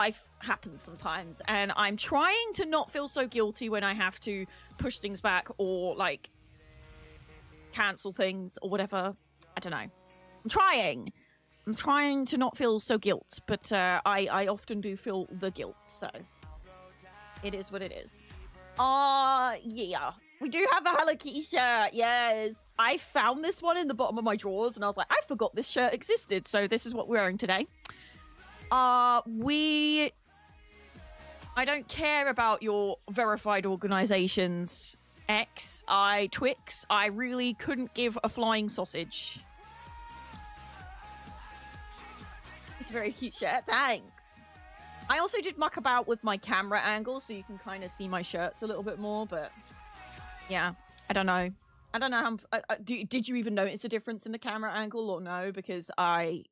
life happens sometimes, and I'm trying to not feel so guilty when I have to push things back or like cancel things or whatever. I don't know. I'm trying to not feel so guilt, but I often do feel the guilt, so it is what it is. Yeah. We do have a Hello Kitty shirt, yes. I found this one in the bottom of my drawers, and I was like, I forgot this shirt existed, so this is what we're wearing today. I don't care about your verified organizations, Twix. I really couldn't give a flying sausage. It's a very cute shirt, thanks. I also did muck about with my camera angle, so you can kind of see my shirts a little bit more, but yeah, I don't know. I don't know how... did you even notice a difference in the camera angle or no? Because I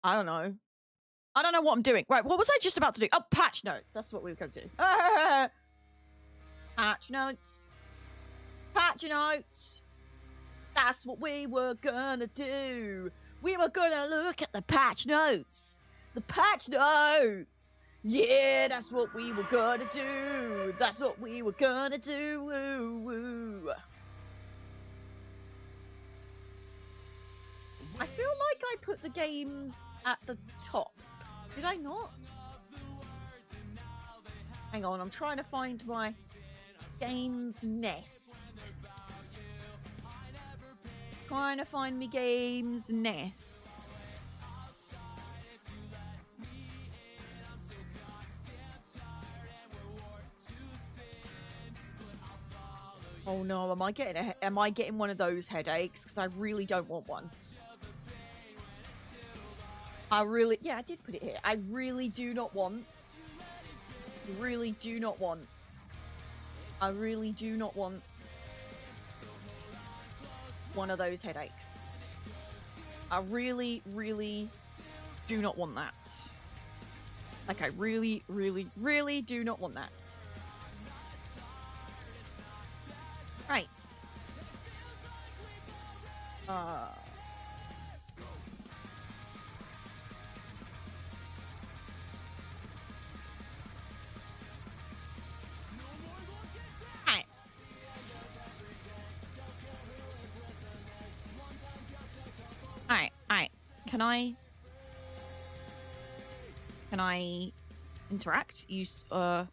don't know. I don't know what I'm doing. Right, what was I just about to do? Oh, patch notes. That's what we were going to do. Patch notes. Patch notes. That's what we were gonna do. We were gonna look at the patch notes. The patch notes. Yeah, that's what we were gonna do. That's what we were gonna do. Woo, woo. I feel like I put the games at the top. Did I not? Hang on, I'm trying to find my games nest. Trying to find me games nest. Oh no, am I getting one of those headaches? Because I really don't want one. Yeah, I did put it here. I really do not want. Really do not want. I really do not want one of those headaches. I really, really do not want that. Like, I really, really, really do not want that. Right. Alright. Can I interact? Use, Alright,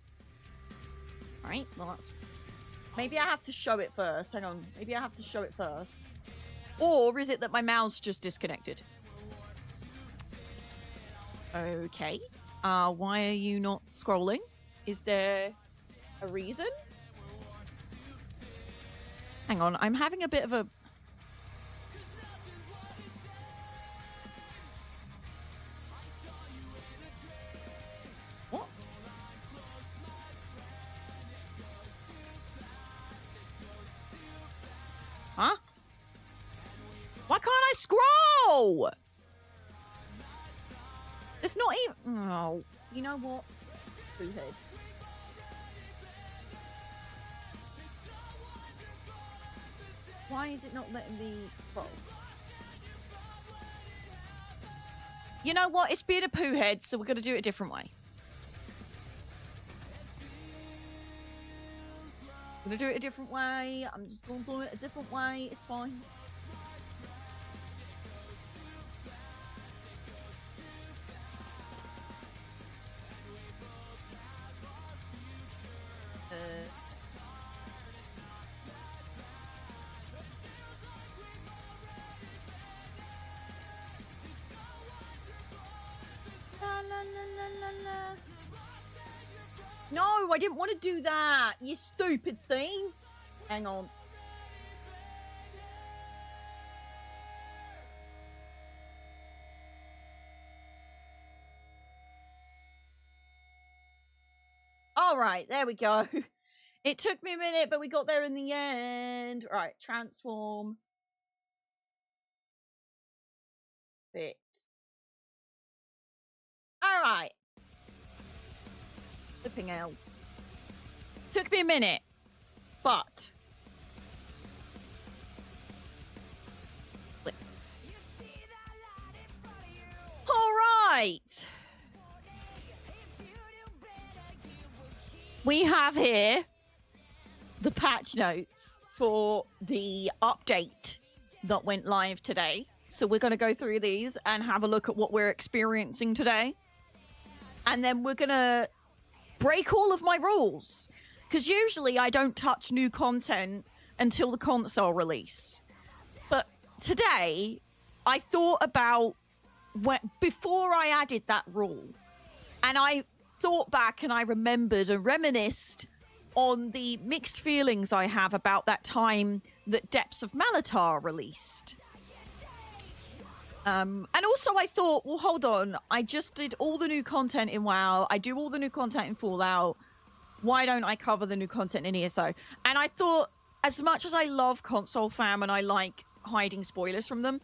well that's... Maybe I have to show it first. Hang on. Maybe I have to show it first. Or is it that my mouse just disconnected? Okay. Why are you not scrolling? Is there a reason? Hang on. I'm having a bit of a... What? Huh? Why can't I scroll? It's not even... Oh, you know what? Boo-head. Why is it not letting me scroll? You know what? It's being a poo-head, so we're going to do it a different way. I'm going to do it a different way. I'm just going to do it a different way. It's fine. No, I didn't want to do that, you stupid thing. Hang on. All right, there we go. It took me a minute, but we got there in the end. All right, transform. Fit. All right. Flipping out. Took me a minute, but... Flip. All right. we have here the patch notes for the update that went live today. So we're going to go through these and have a look at what we're experiencing today. And then we're going to break all of my rules. Because usually I don't touch new content until the console release. But today, I thought about before I added that rule. And I thought back and I remembered and reminisced on the mixed feelings I have about that time that Depths of Malatar released. And also I thought, well, hold on. I just did all the new content in WoW. I do all the new content in Fallout. Why don't I cover the new content in ESO? And I thought, as much as I love console fam and I like hiding spoilers from them,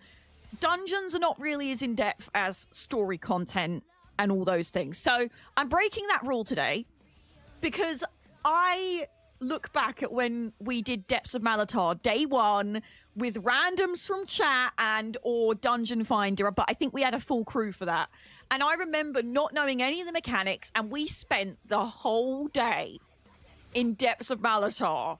dungeons are not really as in-depth as story content and all those things. So I'm breaking that rule today because I look back at when we did Depths of Malatar day one with randoms from chat and or Dungeon Finder, but I think we had a full crew for that. And I remember not knowing any of the mechanics, and we spent the whole day in Depths of Malatar.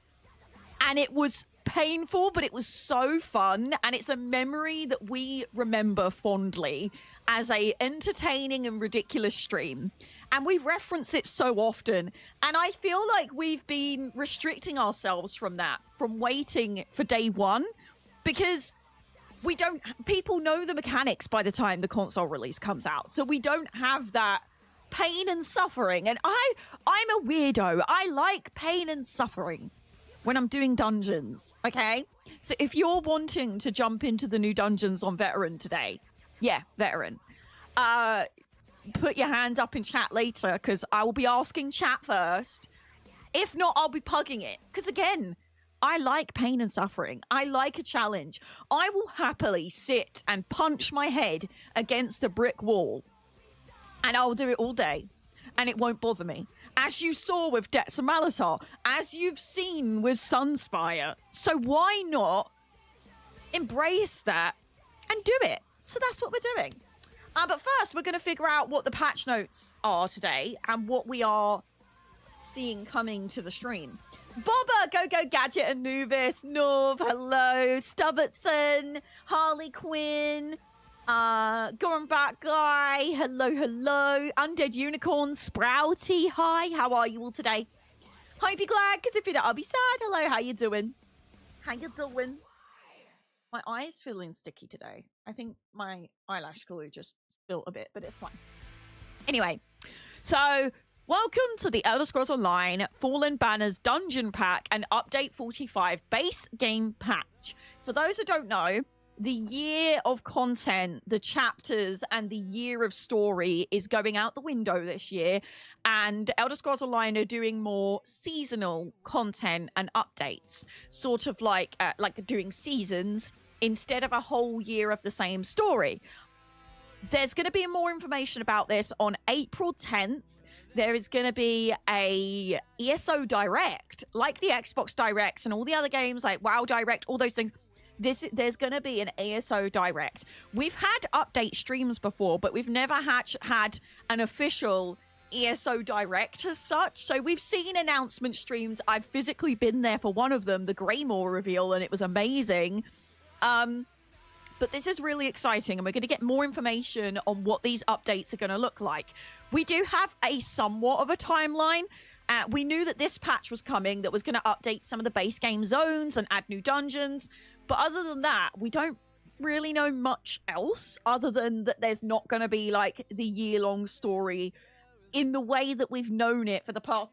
And it was painful, but it was so fun, and it's a memory that we remember fondly as a entertaining and ridiculous stream. And we reference it so often, and I feel like we've been restricting ourselves from that, from waiting for day one, because we don't, people know the mechanics by the time the console release comes out, so we don't have that pain and suffering. And I'm a weirdo. I like pain and suffering when I'm doing dungeons, okay? So if you're wanting to jump into the new dungeons on Veteran today, yeah, Veteran, put your hand up in chat later, because I will be asking chat first. If not, I'll be pugging it, because again, I like pain and suffering. I like a challenge. I will happily sit and punch my head against a brick wall, and I'll do it all day, and it won't bother me. As you saw with Depths of Malatar, as you've seen with Sunspire. So why not embrace that and do it? So that's what we're doing. But first, we're going to figure out what the patch notes are today and what we are seeing coming to the stream. Bobba, Go Gadget, Anubis, Norv, hello, Stubbertson, Harley Quinn, going back guy, hello, Undead Unicorn, Sprouty, hi, how are you all today? Hope you're glad, because if you're not, I'll be sad. Hello, how you doing? How you doing? My eye's feeling sticky today. I think my eyelash glue just spilled a bit, but it's fine. Anyway, so welcome to the Elder Scrolls Online Fallen Banners Dungeon Pack and Update 45 base game patch. For those who don't know, the year of content, the chapters, and the year of story is going out the window this year, and Elder Scrolls Online are doing more seasonal content and updates, sort of like doing seasons instead of a whole year of the same story. There's going to be more information about this on April 10th. There is going to be a ESO Direct, like the Xbox Directs and all the other games, like WoW Direct, all those things. There's going to be an ESO Direct. We've had update streams before, but we've never had an official ESO Direct as such. So we've seen announcement streams. I've physically been there for one of them, the Greymore reveal, and it was amazing. But this is really exciting, and we're going to get more information on what these updates are going to look like. We do have a somewhat of a timeline. We knew that this patch was coming, that was going to update some of the base game zones and add new dungeons. But other than that, we don't really know much else, other than that there's not going to be like the year-long story in the way that we've known it for the past.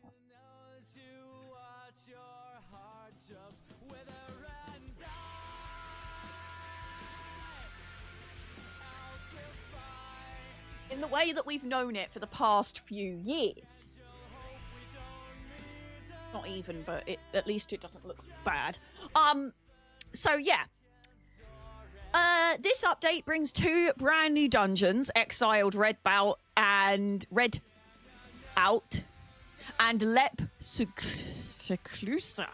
In the way that we've known it for the past few years. Not even, but at least it doesn't look bad. So yeah. This update brings 2 brand new dungeons, Exiled Redbout and Red Out and Lep Seclusa.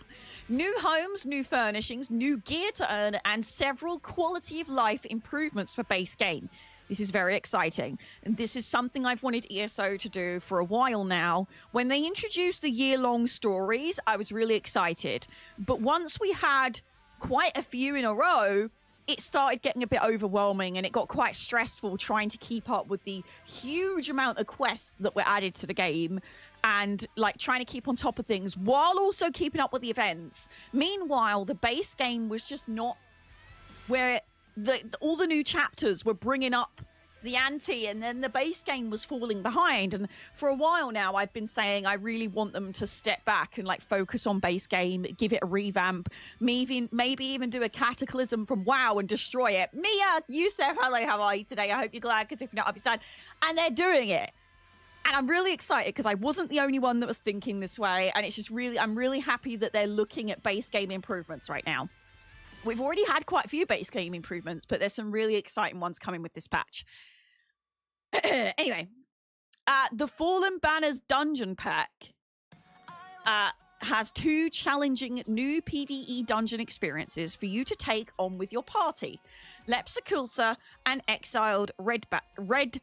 New homes, new furnishings, new gear to earn, and several quality of life improvements for base game. This is very exciting. And this is something I've wanted ESO to do for a while now. When they introduced the year-long stories, I was really excited. But once we had quite a few in a row, it started getting a bit overwhelming and it got quite stressful trying to keep up with the huge amount of quests that were added to the game and like trying to keep on top of things while also keeping up with the events. Meanwhile, the base game was just not where all the new chapters were bringing up the ante, and then the base game was falling behind. And for a while now, I've been saying I really want them to step back and like focus on base game, give it a revamp, maybe even do a cataclysm from WoW and destroy it. Mia, Yusef, hello, how are you today? I hope you're glad, because if not, I'll be sad. And they're doing it. And I'm really excited because I wasn't the only one that was thinking this way. And it's just really, I'm really happy that they're looking at base game improvements right now. We've already had quite a few base game improvements, but there's some really exciting ones coming with this patch. Anyway, the Fallen Banners dungeon pack has 2 challenging new PvE dungeon experiences for you to take on with your party. Lepsikulsa and Exiled Redout.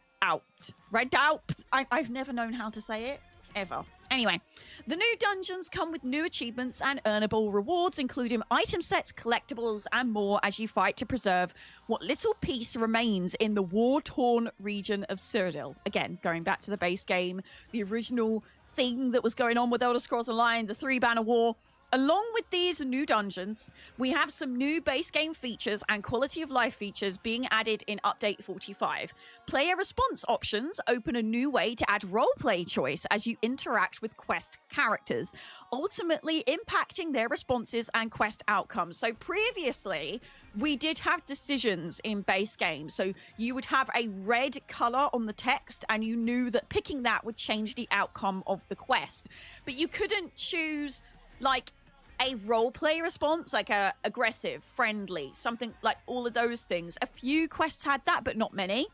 I've never known how to say it, ever. Anyway, the new dungeons come with new achievements and earnable rewards, including item sets, collectibles, and more as you fight to preserve what little peace remains in the war-torn region of Cyrodiil. Again, going back to the base game, the original thing that was going on with Elder Scrolls Online, the 3-banner war. Along with these new dungeons, we have some new base game features and quality of life features being added in Update 45. Player response options open a new way to add roleplay choice as you interact with quest characters, ultimately impacting their responses and quest outcomes. So previously, we did have decisions in base game. So you would have a red color on the text and you knew that picking that would change the outcome of the quest. But you couldn't choose like a roleplay response, like a aggressive, friendly, something like all of those things. A few quests had that, but not many.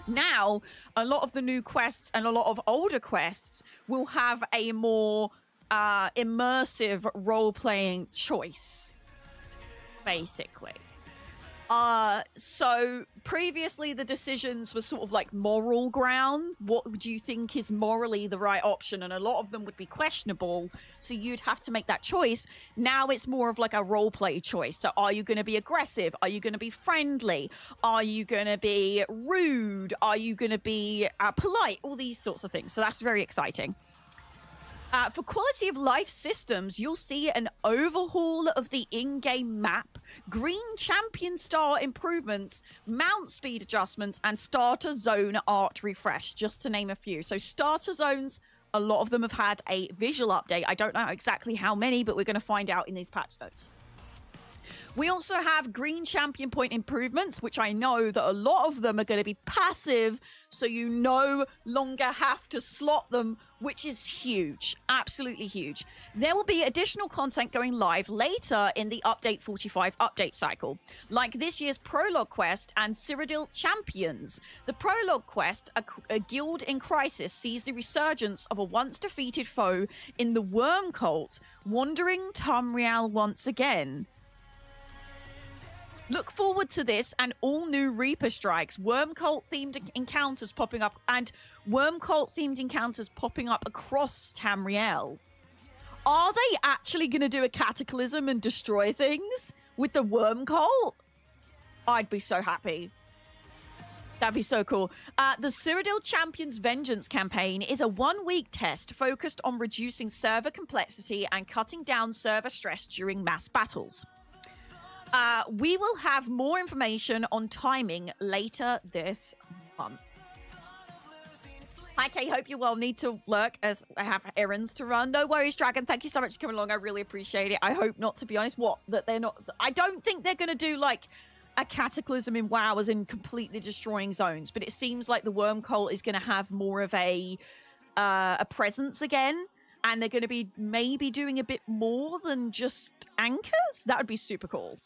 Now, a lot of the new quests and a lot of older quests will have a more immersive role-playing choice, basically. So previously the decisions were sort of like moral ground. What would you think is morally the right option? And a lot of them would be questionable, so you'd have to make that choice. Now it's more of like a role play choice. So are you going to be aggressive? Are you going to be friendly? Are you going to be rude? Are you going to be polite? All these sorts of things. So that's very exciting. For quality of life systems, you'll see an overhaul of the in-game map, green champion star improvements, mount speed adjustments, and starter zone art refresh, just to name a few. So starter zones, a lot of them have had a visual update. I don't know exactly how many, but we're going to find out in these patch notes. We also have green champion point improvements, which I know that a lot of them are going to be passive, so you no longer have to slot them, which is huge. Absolutely huge. There will be additional content going live later in the Update 45 update cycle, like this year's Prologue quest and Cyrodiil Champions. The Prologue quest, a guild in crisis, sees the resurgence of a once-defeated foe in the Worm Cult, wandering Tamriel once again. Look forward to this and all new Reaper strikes, Worm Cult themed encounters popping up, and Worm Cult themed encounters popping up across Tamriel. Are they actually going to do a cataclysm and destroy things with the Worm Cult? I'd be so happy. That'd be so cool. The Cyrodiil Champions Vengeance campaign is a 1-week test focused on reducing server complexity and cutting down server stress during mass battles. We will have more information on timing later this month. Hi, Kay. Hope you're well. Need to lurk as I have errands to run. No worries, Dragon. Thank you so much for coming along. I really appreciate it. I hope not, to be honest. That they're not... I don't think they're going to do, like, a cataclysm in WoW as in completely destroying zones. But it seems like the Worm Cult is going to have more of a presence again. And they're going to be maybe doing a bit more than just anchors. That would be super cool.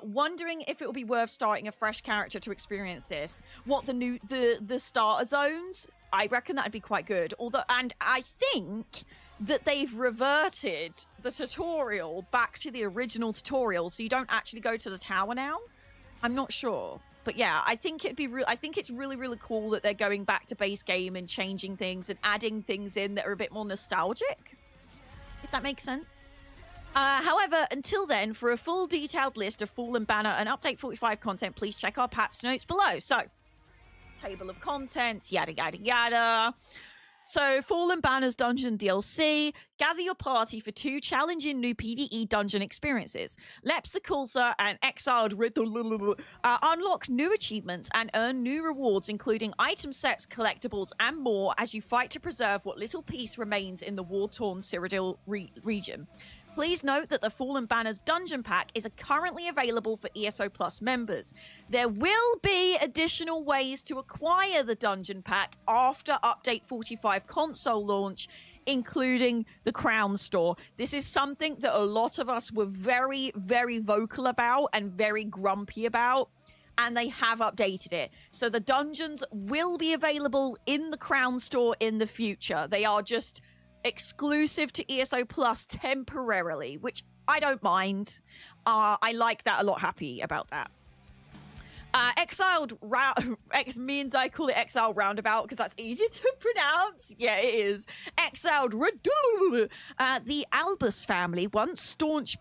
Wondering if it will be worth starting a fresh character to experience this. What the starter zones? I reckon that'd be quite good. And I think that they've reverted the tutorial back to the original tutorial, so you don't actually go to the tower now. I'm not sure. But yeah, I think I think it's really, really cool that they're going back to base game and changing things and adding things in that are a bit more nostalgic, if that makes sense. However, until then, for a full detailed list of Fallen Banner and Update 45 content, please check our patch notes below. So, table of contents, yada, yada, yada. So, Fallen Banner's Dungeon DLC. Gather your party for 2 challenging new PvE dungeon experiences. Lepsikulsa and Exiled unlock new achievements and earn new rewards, including item sets, collectibles, and more as you fight to preserve what little peace remains in the war-torn Cyrodiil region. Please note that the Fallen Banner's Dungeon Pack is currently available for ESO Plus members. There will be additional ways to acquire the Dungeon Pack after Update 45 console launch, including the Crown Store. This is something that a lot of us were very, very vocal about and very grumpy about, and they have updated it. So the dungeons will be available in the Crown Store in the future. They are just exclusive to ESO Plus temporarily, which I don't mind. I like that a lot, happy about that. Exiled means I call it Exiled Roundabout because that's easier to pronounce. Yeah, it is. Exiled the Albus family, once staunch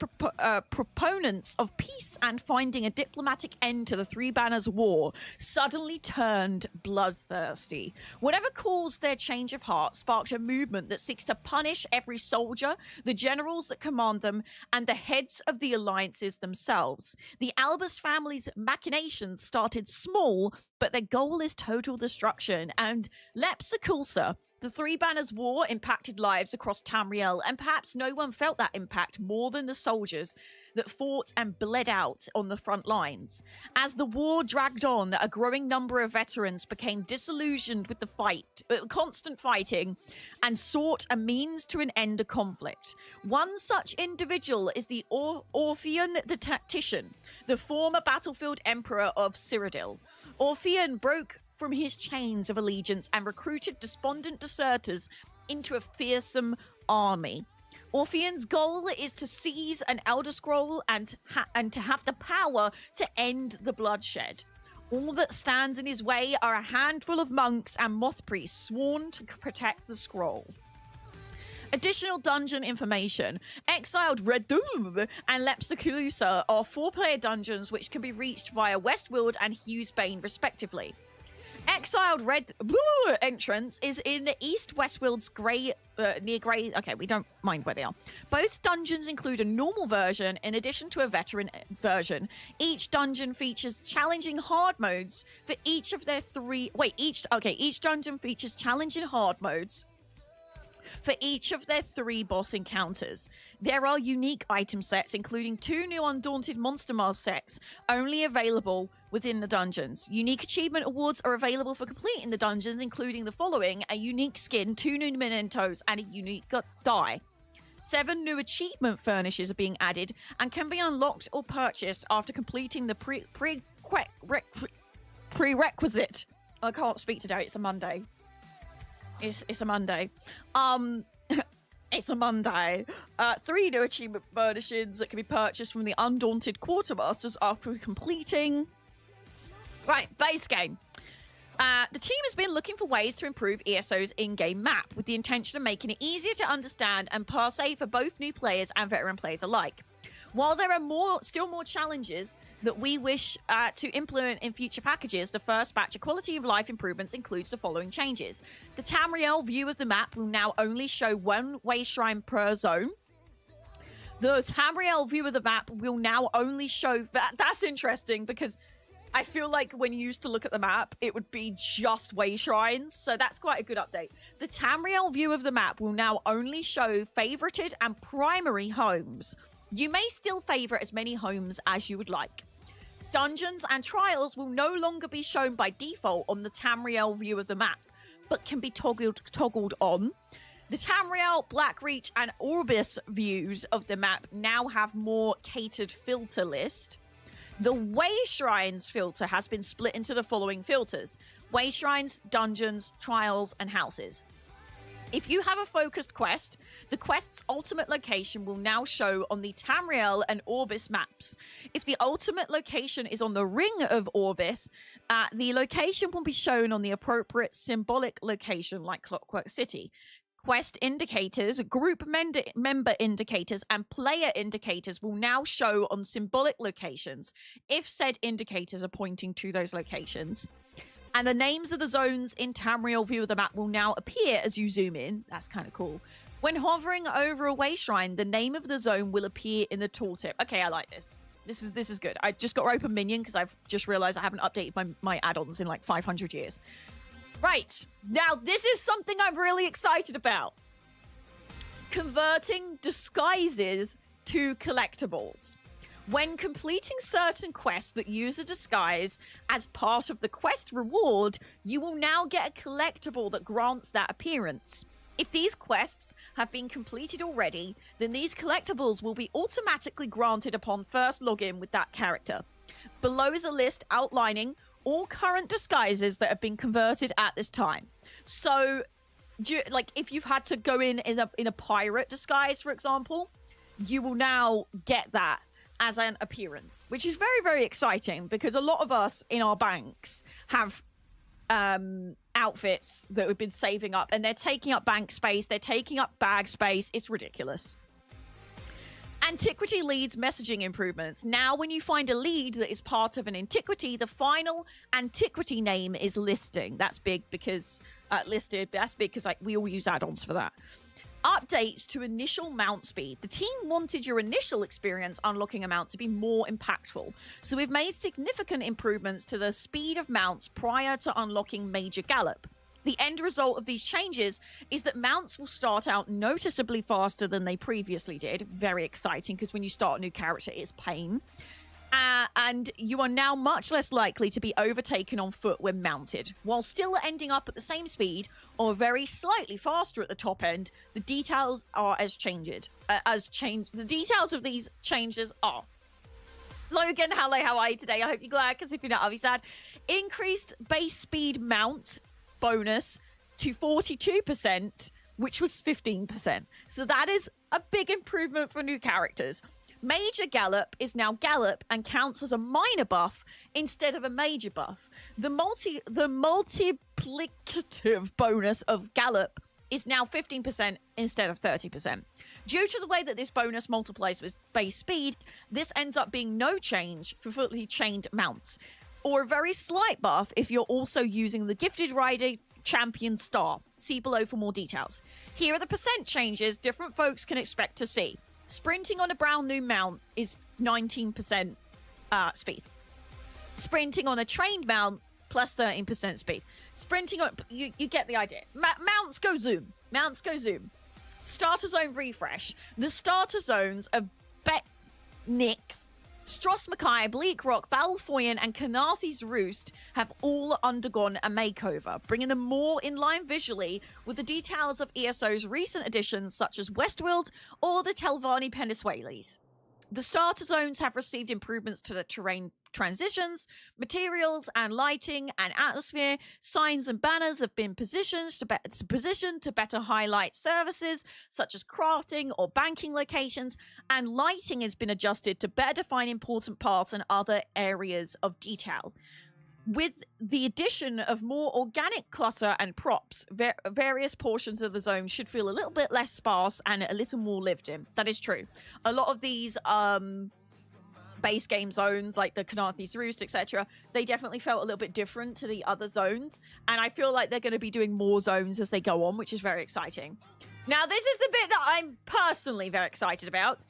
proponents of peace and finding a diplomatic end to the Three Banners War, suddenly turned bloodthirsty. Whatever caused their change of heart sparked a movement that seeks to punish every soldier, the generals that command them, and the heads of the alliances themselves. The Albus family's machinations started small, but their goal is total destruction. And Lepsikulsa, the Three Banners War impacted lives across Tamriel, and perhaps no one felt that impact more than the soldiers that fought and bled out on the front lines. As the war dragged on, a growing number of veterans became disillusioned with the constant fighting, and sought a means to an end of conflict. One such individual is the Orpheon the Tactician, the former battlefield emperor of Cyrodiil. Orpheon broke from his chains of allegiance and recruited despondent deserters into a fearsome army. Orpheon's goal is to seize an Elder Scroll and to have the power to end the bloodshed. All that stands in his way are a handful of monks and moth priests sworn to protect the scroll. Additional dungeon information. Exiled Red and Lepsikulsa are 4-player dungeons which can be reached via Westwood and Hughesbane respectively. Exiled Red entrance is in East Westwield's near Grey. Okay, we don't mind where they are. Both dungeons include a normal version in addition to a veteran version. Each dungeon features challenging hard modes for each of their each dungeon features challenging hard modes for each of their 3 boss encounters. There are unique item sets, including 2 new Undaunted Monster Mask sets, only available within the dungeons. Unique achievement awards are available for completing the dungeons, including the following: a unique skin, 2 new mementos, and a unique die. 7 new achievement furnishes are being added and can be unlocked or purchased after completing the prerequisite. I can't speak today, it's a Monday. It's a Monday. It's a Monday. 3 new achievement furnishings that can be purchased from the Undaunted Quartermasters after completing. Right, base game. The team has been looking for ways to improve ESO's in-game map with the intention of making it easier to understand and pass for both new players and veteran players alike. While there are still more challenges that we wish to implement in future packages, the first batch of quality of life improvements includes the following changes. The Tamriel view of the map will now only show 1 way shrine per zone. The Tamriel view of the map will now only show... That's interesting because I feel like when you used to look at the map, it would be just way shrines. So that's quite a good update. The Tamriel view of the map will now only show favorited and primary homes. You may still favorite as many homes as you would like. Dungeons and trials will no longer be shown by default on the Tamriel view of the map, but can be toggled on. The Tamriel, Blackreach, and Orbis views of the map now have more catered filter list. The Way Shrines filter has been split into the following filters: Way Shrines, Dungeons, Trials, and Houses. If you have a focused quest, the quest's ultimate location will now show on the Tamriel and Orbis maps. If the ultimate location is on the Ring of Orbis, the location will be shown on the appropriate symbolic location like Clockwork City. Quest indicators, group member indicators, and player indicators will now show on symbolic locations if said indicators are pointing to those locations. And the names of the zones in Tamriel view of the map will now appear as you zoom in. That's kind of cool. When hovering over a way shrine, the name of the zone will appear in the tooltip. Okay, I like this. This is good. I just got open minion because I've just realized I haven't updated my add-ons in like 500 years. Right, now this is something I'm really excited about. Converting disguises to collectibles. When completing certain quests that use a disguise as part of the quest reward, you will now get a collectible that grants that appearance. If these quests have been completed already, then these collectibles will be automatically granted upon first login with that character. Below is a list outlining all current disguises that have been converted at this time. So, like, if you've had to go in a pirate disguise, for example, you will now get that as an appearance, which is very, very exciting because a lot of us in our banks have outfits that we've been saving up, and they're taking up bank space, they're taking up bag space. It's ridiculous. Antiquity leads messaging improvements. Now, when you find a lead that is part of an antiquity, the final antiquity name is listing. That's big because listed. That's big because we all use add-ons for that. Updates to initial mount speed. The team wanted your initial experience unlocking a mount to be more impactful, so we've made significant improvements to the speed of mounts prior to unlocking Major Gallop. The end result of these changes is that mounts will start out noticeably faster than they previously did. Very exciting, because when you start a new character, it's pain. And you are now much less likely to be overtaken on foot when mounted. While still ending up at the same speed, or very slightly faster at the top end, the details are the details of these changes are. Logan, hello, how are you today? I hope you're glad, because if you're not, I'll be sad. Increased base speed mount bonus to 42%, which was 15%. So that is a big improvement for new characters. Major Gallop is now Gallop and counts as a minor buff instead of a major buff. The multiplicative bonus of Gallop is now 15% instead of 30%. Due to the way that this bonus multiplies with base speed, this ends up being no change for fully chained mounts, or a very slight buff if you're also using the Gifted Rider Champion Star. See below for more details. Here are the percent changes different folks can expect to see. Sprinting on a brand new mount is 19% speed. Sprinting on a trained mount plus 13% speed. Sprinting on... You get the idea. Mounts go zoom. Mounts go zoom. Starter zone refresh. The starter zones of Betnik, Stross Mackay, Bleak Rock, Balfoyan, and Canarthy's Roost have all undergone a makeover, bringing them more in line visually with the details of ESO's recent additions such as Westworld or the Telvanni Peninsulas. The starter zones have received improvements to the terrain transitions, materials and lighting and atmosphere. Signs and banners have been positioned to better highlight services such as crafting or banking locations, and lighting has been adjusted to better define important parts and other areas of detail. With the addition of more organic clutter and props, various portions of the zone should feel a little bit less sparse and a little more lived in. That is true. A lot of these base game zones, like the Canarthy's Roost, etc., they definitely felt a little bit different to the other zones, and I feel like they're going to be doing more zones as they go on, which is very exciting. Now, this is the bit that I'm personally very excited about.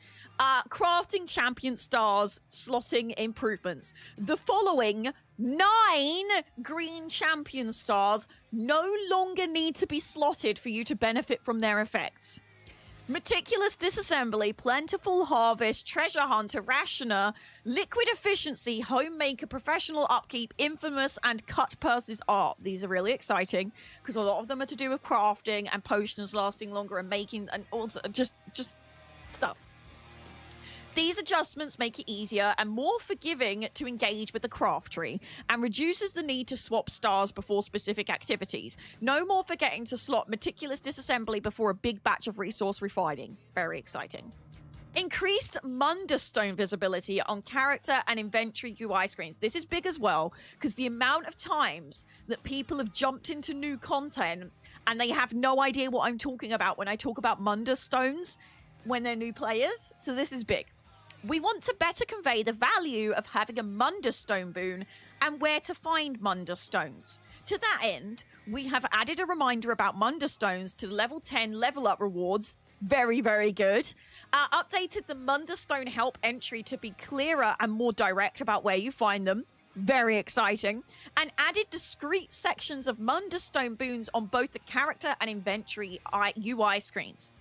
Crafting champion stars slotting improvements. The following 9 green champion stars no longer need to be slotted for you to benefit from their effects. Meticulous disassembly, plentiful harvest, treasure hunter, rationer, liquid efficiency, homemaker, professional upkeep, infamous, and cut purses art. These are really exciting because a lot of them are to do with crafting and potions lasting longer and making, and also just stuff. These adjustments make it easier and more forgiving to engage with the craft tree and reduces the need to swap stars before specific activities. No more forgetting to slot meticulous disassembly before a big batch of resource refining. Very exciting. Increased Mundustone visibility on character and inventory UI screens. This is big as well, because the amount of times that people have jumped into new content and they have no idea what I'm talking about when I talk about Mundustones when they're new players. So this is big. We want to better convey the value of having a Mundustone boon and where to find Mundustones. To that end, we have added a reminder about Mundustones to level 10 level up rewards. Very, very good. Updated the Mundustone help entry to be clearer and more direct about where you find them. Very exciting. And added discrete sections of Mundustone boons on both the character and inventory UI screens.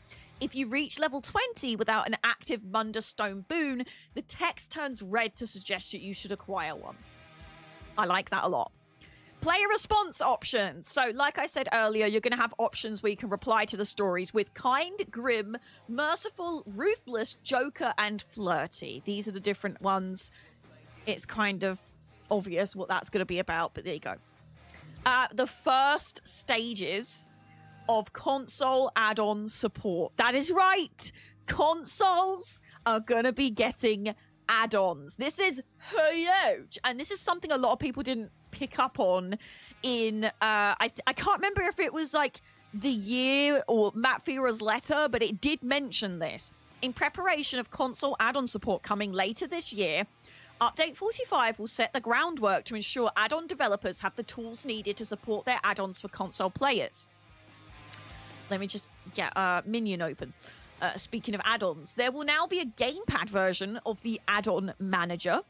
If you reach level 20 without an active Mundustone boon, the text turns red to suggest that you should acquire one. I like that a lot. Player response options. So, like I said earlier, you're going to have options where you can reply to the stories with kind, grim, merciful, ruthless, joker, and flirty. These are the different ones. It's kind of obvious what that's going to be about, but there you go. The first stages of console add-on support. That is right. Consoles are going to be getting add-ons. This is huge. And this is something a lot of people didn't pick up on in, I can't remember if it was like the year or Matt Fira's letter, but it did mention this. In preparation of console add-on support coming later this year, Update 45 will set the groundwork to ensure add-on developers have the tools needed to support their add-ons for console players. Let me just get Minion open. Speaking of add-ons, there will now be a gamepad version of the add-on manager.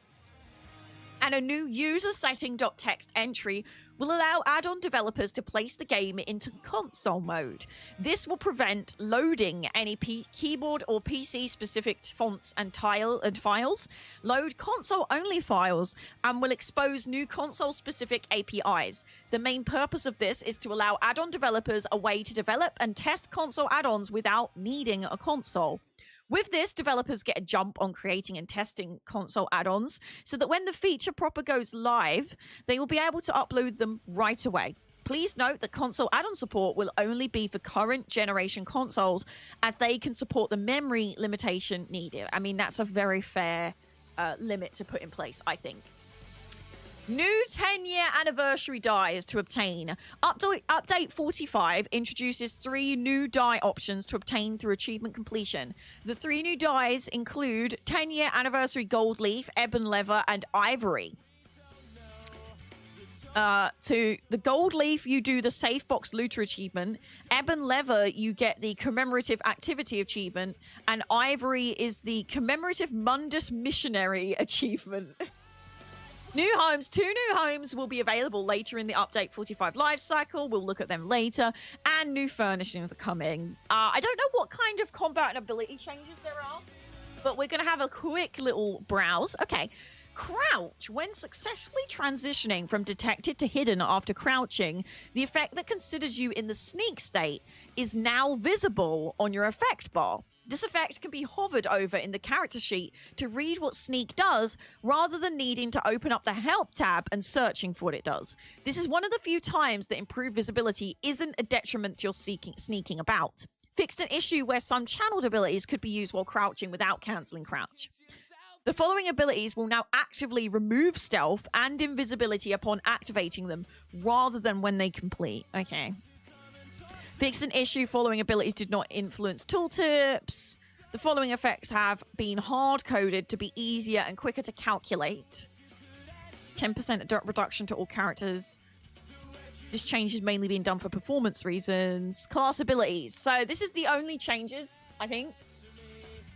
And a new user setting.txt entry will allow add-on developers to place the game into console mode. This will prevent loading any keyboard or PC-specific fonts and files, load console-only files, and will expose new console-specific APIs. The main purpose of this is to allow add-on developers a way to develop and test console add-ons without needing a console. With this, developers get a jump on creating and testing console add-ons so that when the feature proper goes live, they will be able to upload them right away. Please note that console add-on support will only be for current generation consoles as they can support the memory limitation needed. I mean, that's a very fair limit to put in place, I think. New 10-year anniversary dies to obtain. Update 45 introduces 3 new die options to obtain through achievement completion. The 3 new dies include 10-year anniversary gold leaf, ebon leather, and ivory. To the gold leaf, you do the safe box looter achievement. Ebon leather, you get the commemorative activity achievement. And ivory is the commemorative Mundus missionary achievement. 2 new homes will be available later in the Update 45 life cycle. We'll look at them later. And new furnishings are coming. I don't know what kind of combat and ability changes there are, but we're going to have a quick little browse. Okay. Crouch. When successfully transitioning from detected to hidden after crouching, the effect that considers you in the sneak state is now visible on your effect bar. This effect can be hovered over in the character sheet to read what sneak does rather than needing to open up the help tab and searching for what it does. This is one of the few times that improved visibility isn't a detriment to your sneaking about. Fixed an issue where some channeled abilities could be used while crouching without cancelling crouch. The following abilities will now actively remove stealth and invisibility upon activating them rather than when they complete. Okay. Fixed an issue following abilities did not influence tooltips. The following effects have been hard-coded to be easier and quicker to calculate. 10% reduction to all characters. This change is mainly being done for performance reasons. Class abilities. So this is the only changes, I think,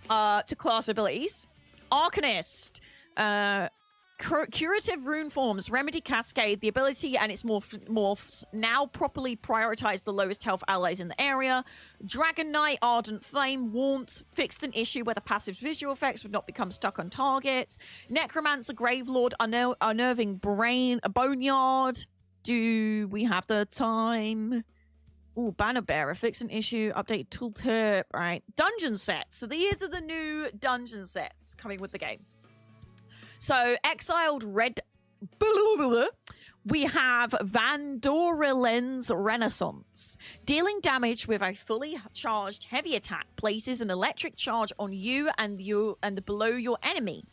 to class abilities. Arcanist. Curative rune forms, remedy cascade, the ability and its morphs now properly prioritize the lowest health allies in the area. Dragon Knight, ardent flame, warmth, fixed an issue where the passive visual effects would not become stuck on targets. Necromancer, Gravelord, unnerving brain, a boneyard. Do we have the time? Ooh, Banner Bearer, fix an issue, update tooltip. All right, dungeon sets. So these are the new dungeon sets coming with the game. So Exiled Red... We have Vandorelen's Renaissance. Dealing damage with a fully charged heavy attack places an electric charge on you and below your enemy.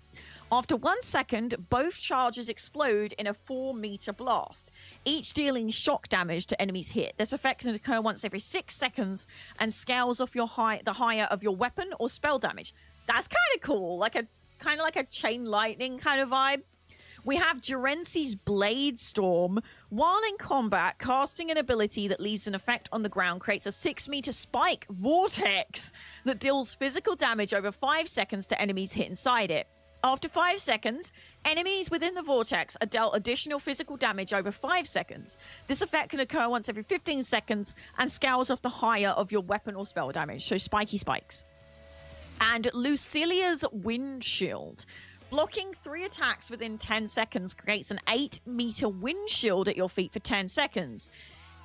After 1 second, both charges explode in a 4-meter blast, each dealing shock damage to enemies hit. This effect can occur once every 6 seconds and scales off the higher of your weapon or spell damage. That's kind of cool, kind of like a chain lightning kind of vibe. We have Durensi's Blade Storm. While in combat, casting an ability that leaves an effect on the ground creates a 6-meter spike vortex that deals physical damage over 5 seconds to enemies hit inside it. After 5 seconds, enemies within the vortex are dealt additional physical damage over 5 seconds. This effect can occur once every 15 seconds and scales off the higher of your weapon or spell damage, so spiky spikes. And Lucilia's Windshield. Blocking 3 attacks within 10 seconds creates an 8-meter windshield at your feet for 10 seconds.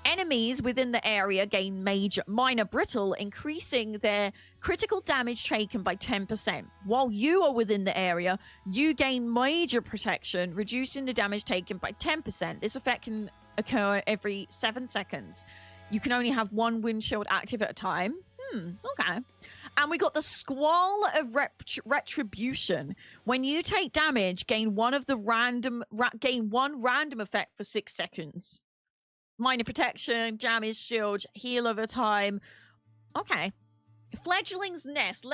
Enemies within the area gain minor brittle, increasing their critical damage taken by 10%. While you are within the area, you gain major protection, reducing the damage taken by 10%. This effect can occur every 7 seconds. You can only have 1 windshield active at a time. Okay. And we got the Squall of Retribution. When you take damage, gain one random effect for 6 seconds. Minor protection, damage shield, heal over time. Okay. Fledgling's Nest,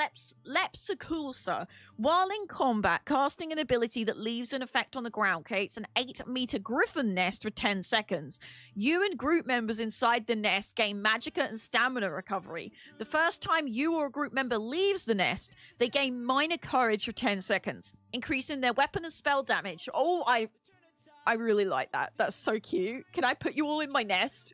Lepsiculsa. While in combat, casting an ability that leaves an effect on the ground creates an 8-meter griffin nest for 10 seconds. You and group members inside the nest gain magicka and stamina recovery. The first time you or a group member leaves the nest, they gain minor courage for 10 seconds, increasing their weapon and spell damage. Oh, I really like that. That's so cute. Can I put you all in my nest?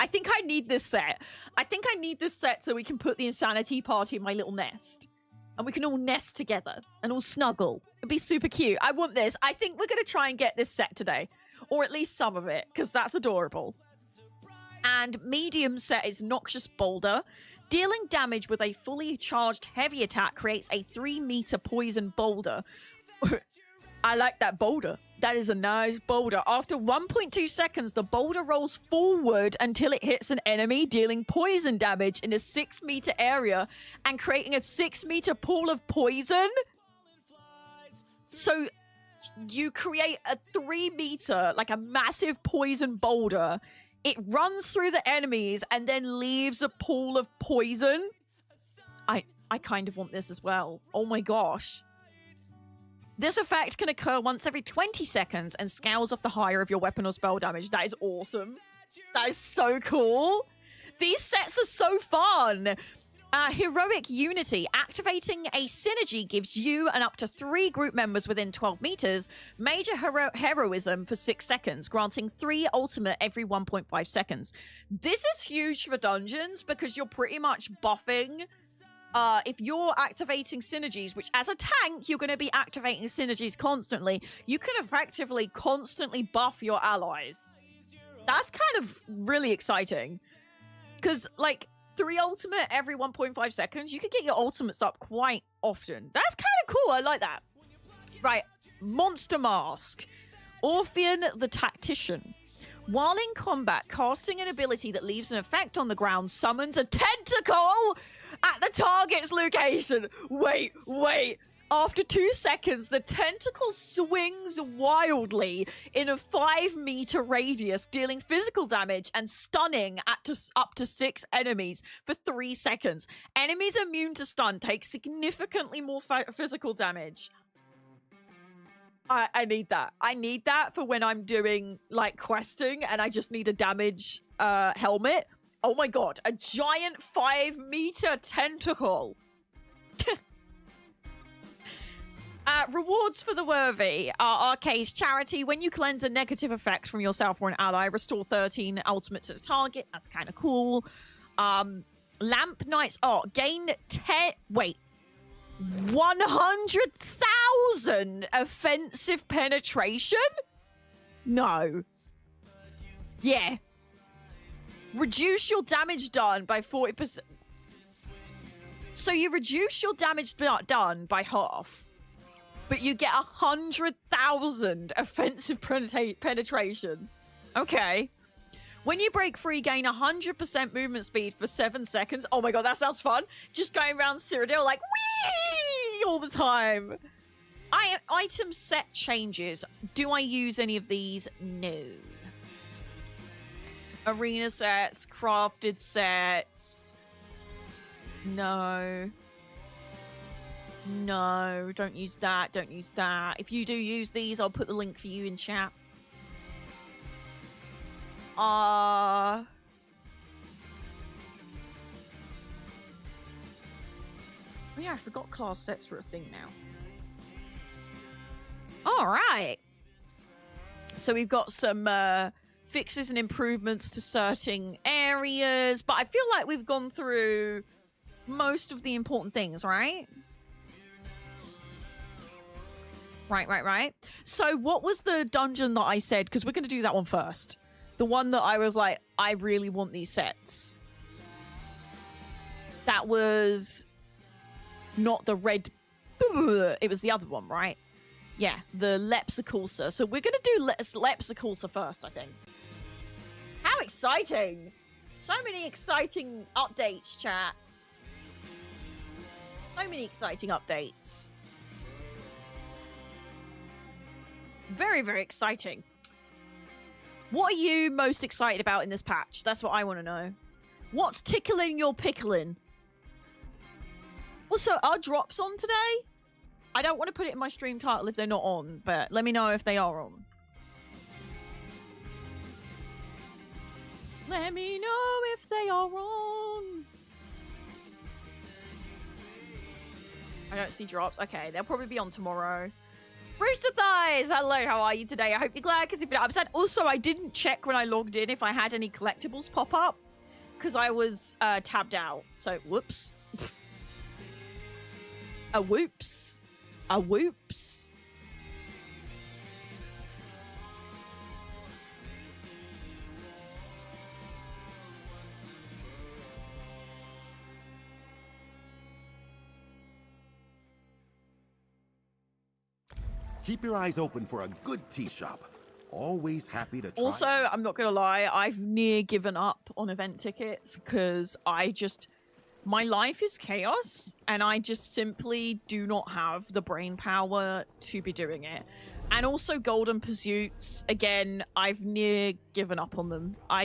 I think I need this set. I think I need this set so we can put the Insanity Party in my little nest. And we can all nest together and all snuggle. It'd be super cute. I want this. I think we're going to try and get this set today. Or at least some of it, because that's adorable. And medium set is Noxious Boulder. Dealing damage with a fully charged heavy attack creates a 3-meter poison boulder. I like that boulder. That is a nice boulder. After 1.2 seconds, the boulder rolls forward until it hits an enemy, dealing poison damage in a 6-meter area and creating a 6-meter pool of poison. So you create a 3-meter, like a massive poison boulder. It runs through the enemies and then leaves a pool of poison. I kind of want this as well. Oh my gosh. This effect can occur once every 20 seconds and scales off the higher of your weapon or spell damage. That is awesome. That is so cool. These sets are so fun. Heroic Unity. Activating a synergy gives you and up to 3 group members within 12 meters major heroism for 6 seconds, granting 3 ultimate every 1.5 seconds. This is huge for dungeons because you're pretty much buffing... if you're activating synergies, which as a tank, you're going to be activating synergies constantly, you can effectively constantly buff your allies. That's kind of really exciting. Because, like, 3 ultimate every 1.5 seconds, you can get your ultimates up quite often. That's kind of cool. I like that. Right. Monster Mask. Orphean the Tactician. While in combat, casting an ability that leaves an effect on the ground summons a tentacle at the target's location. Wait. After 2 seconds, the tentacle swings wildly in a 5-meter radius, dealing physical damage and stunning up to 6 enemies for 3 seconds. Enemies immune to stun take significantly more physical damage. I need that. I need that for when I'm doing, like, questing and I just need a damage helmet. Oh my god, a giant 5-meter tentacle. Rewards for the worthy are Arcade's Charity. When you cleanse a negative effect from yourself or an ally, restore 13 ultimate to the target. That's kind of cool. Lamp Knight's Art. Gain 100,000 offensive penetration? No. Yeah. Reduce your damage done by 40%. So you reduce your damage done by half, but you get 100,000 offensive penetration. Okay. When you break free, gain 100% movement speed for 7 seconds. Oh my god, that sounds fun. Just going around Cyrodiil like, whee! All the time. Item set changes. Do I use any of these? No. Arena sets, crafted sets. No. No, don't use that. Don't use that. If you do use these, I'll put the link for you in chat. Oh yeah, I forgot class sets were a thing now. All right. So we've got some fixes and improvements to certain areas, but I feel like we've gone through most of the important things, right? Right. So what was the dungeon that I said? Because we're going to do that one first. The one that I was like, I really want these sets. That was not the red. It was the other one, right? Yeah, the Lepsicoulsa. So we're going to do Lepsicoulsa first, I think. How exciting! So many exciting updates, chat. So many exciting updates. Very, very exciting. What are you most excited about in this patch? That's what I want to know. What's tickling your pickling? Also, are drops on today? I don't want to put it in my stream title if they're not on, but let me know if they are on. Let me know if they are on. I don't see drops. Okay, they'll probably be on tomorrow. Rooster Thighs! Hello, how are you today? I hope you're glad because you've been upset. Also, I didn't check when I logged in if I had any collectibles pop up because I was tabbed out. So, whoops. A whoops. A whoops. Keep your eyes open for a good tea shop. Always happy to try. Also, I'm not gonna lie, I've near given up on event tickets because my life is chaos and I just simply do not have the brain power to be doing it. And also Golden Pursuits, again, I've near given up on them. I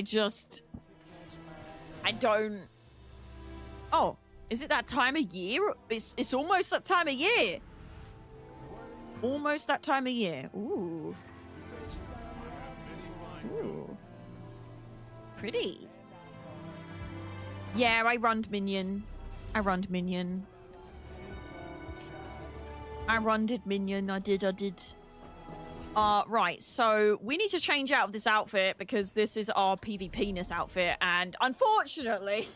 don't... Oh, is it that time of year? It's almost that time of year. Almost that time of year. Ooh. Ooh. Pretty. Yeah, I runned Minion. I runned Minion. I did. Right, so we need to change out of this outfit because this is our PvP-ness outfit, and unfortunately,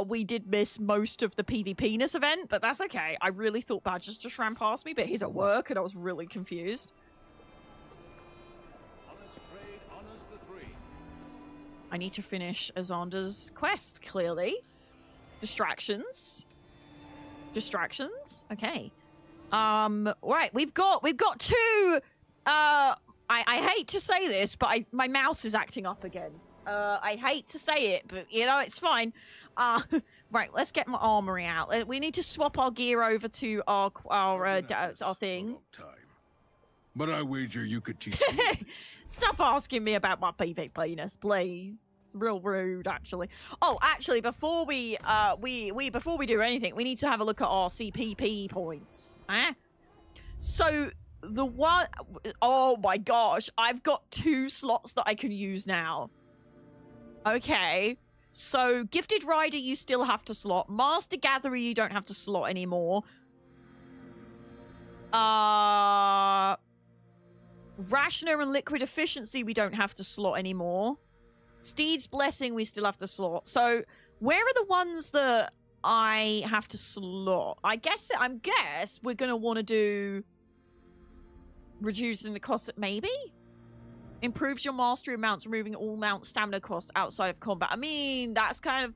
we did miss most of the PvP-ness event, but that's okay. I really thought Badgers just ran past me, but he's at work, and I was really confused. I need to finish Azander's quest, clearly. Distractions. Okay. Right, we've got two, I hate to say this, but my mouse is acting up again. I hate to say it, but, you know, it's fine. Right, let's get my armory out. We need to swap our gear over to our thing. But I wager you could teach me. Stop asking me about my PvP-ness, please. It's real rude, actually. Oh, actually, before we do anything, we need to have a look at our CPP points. So the one, oh my gosh, I've got 2 slots that I can use now. Okay, so Gifted Rider you still have to slot. Master Gatherer you don't have to slot anymore. Rationer and Liquid Efficiency we don't have to slot anymore. Steed's Blessing we still have to slot. So where are the ones that I have to slot? I guess we're gonna want to do reducing the cost, maybe? Improves your mastery of mounts, removing all mount stamina costs outside of combat. I mean, that's kind of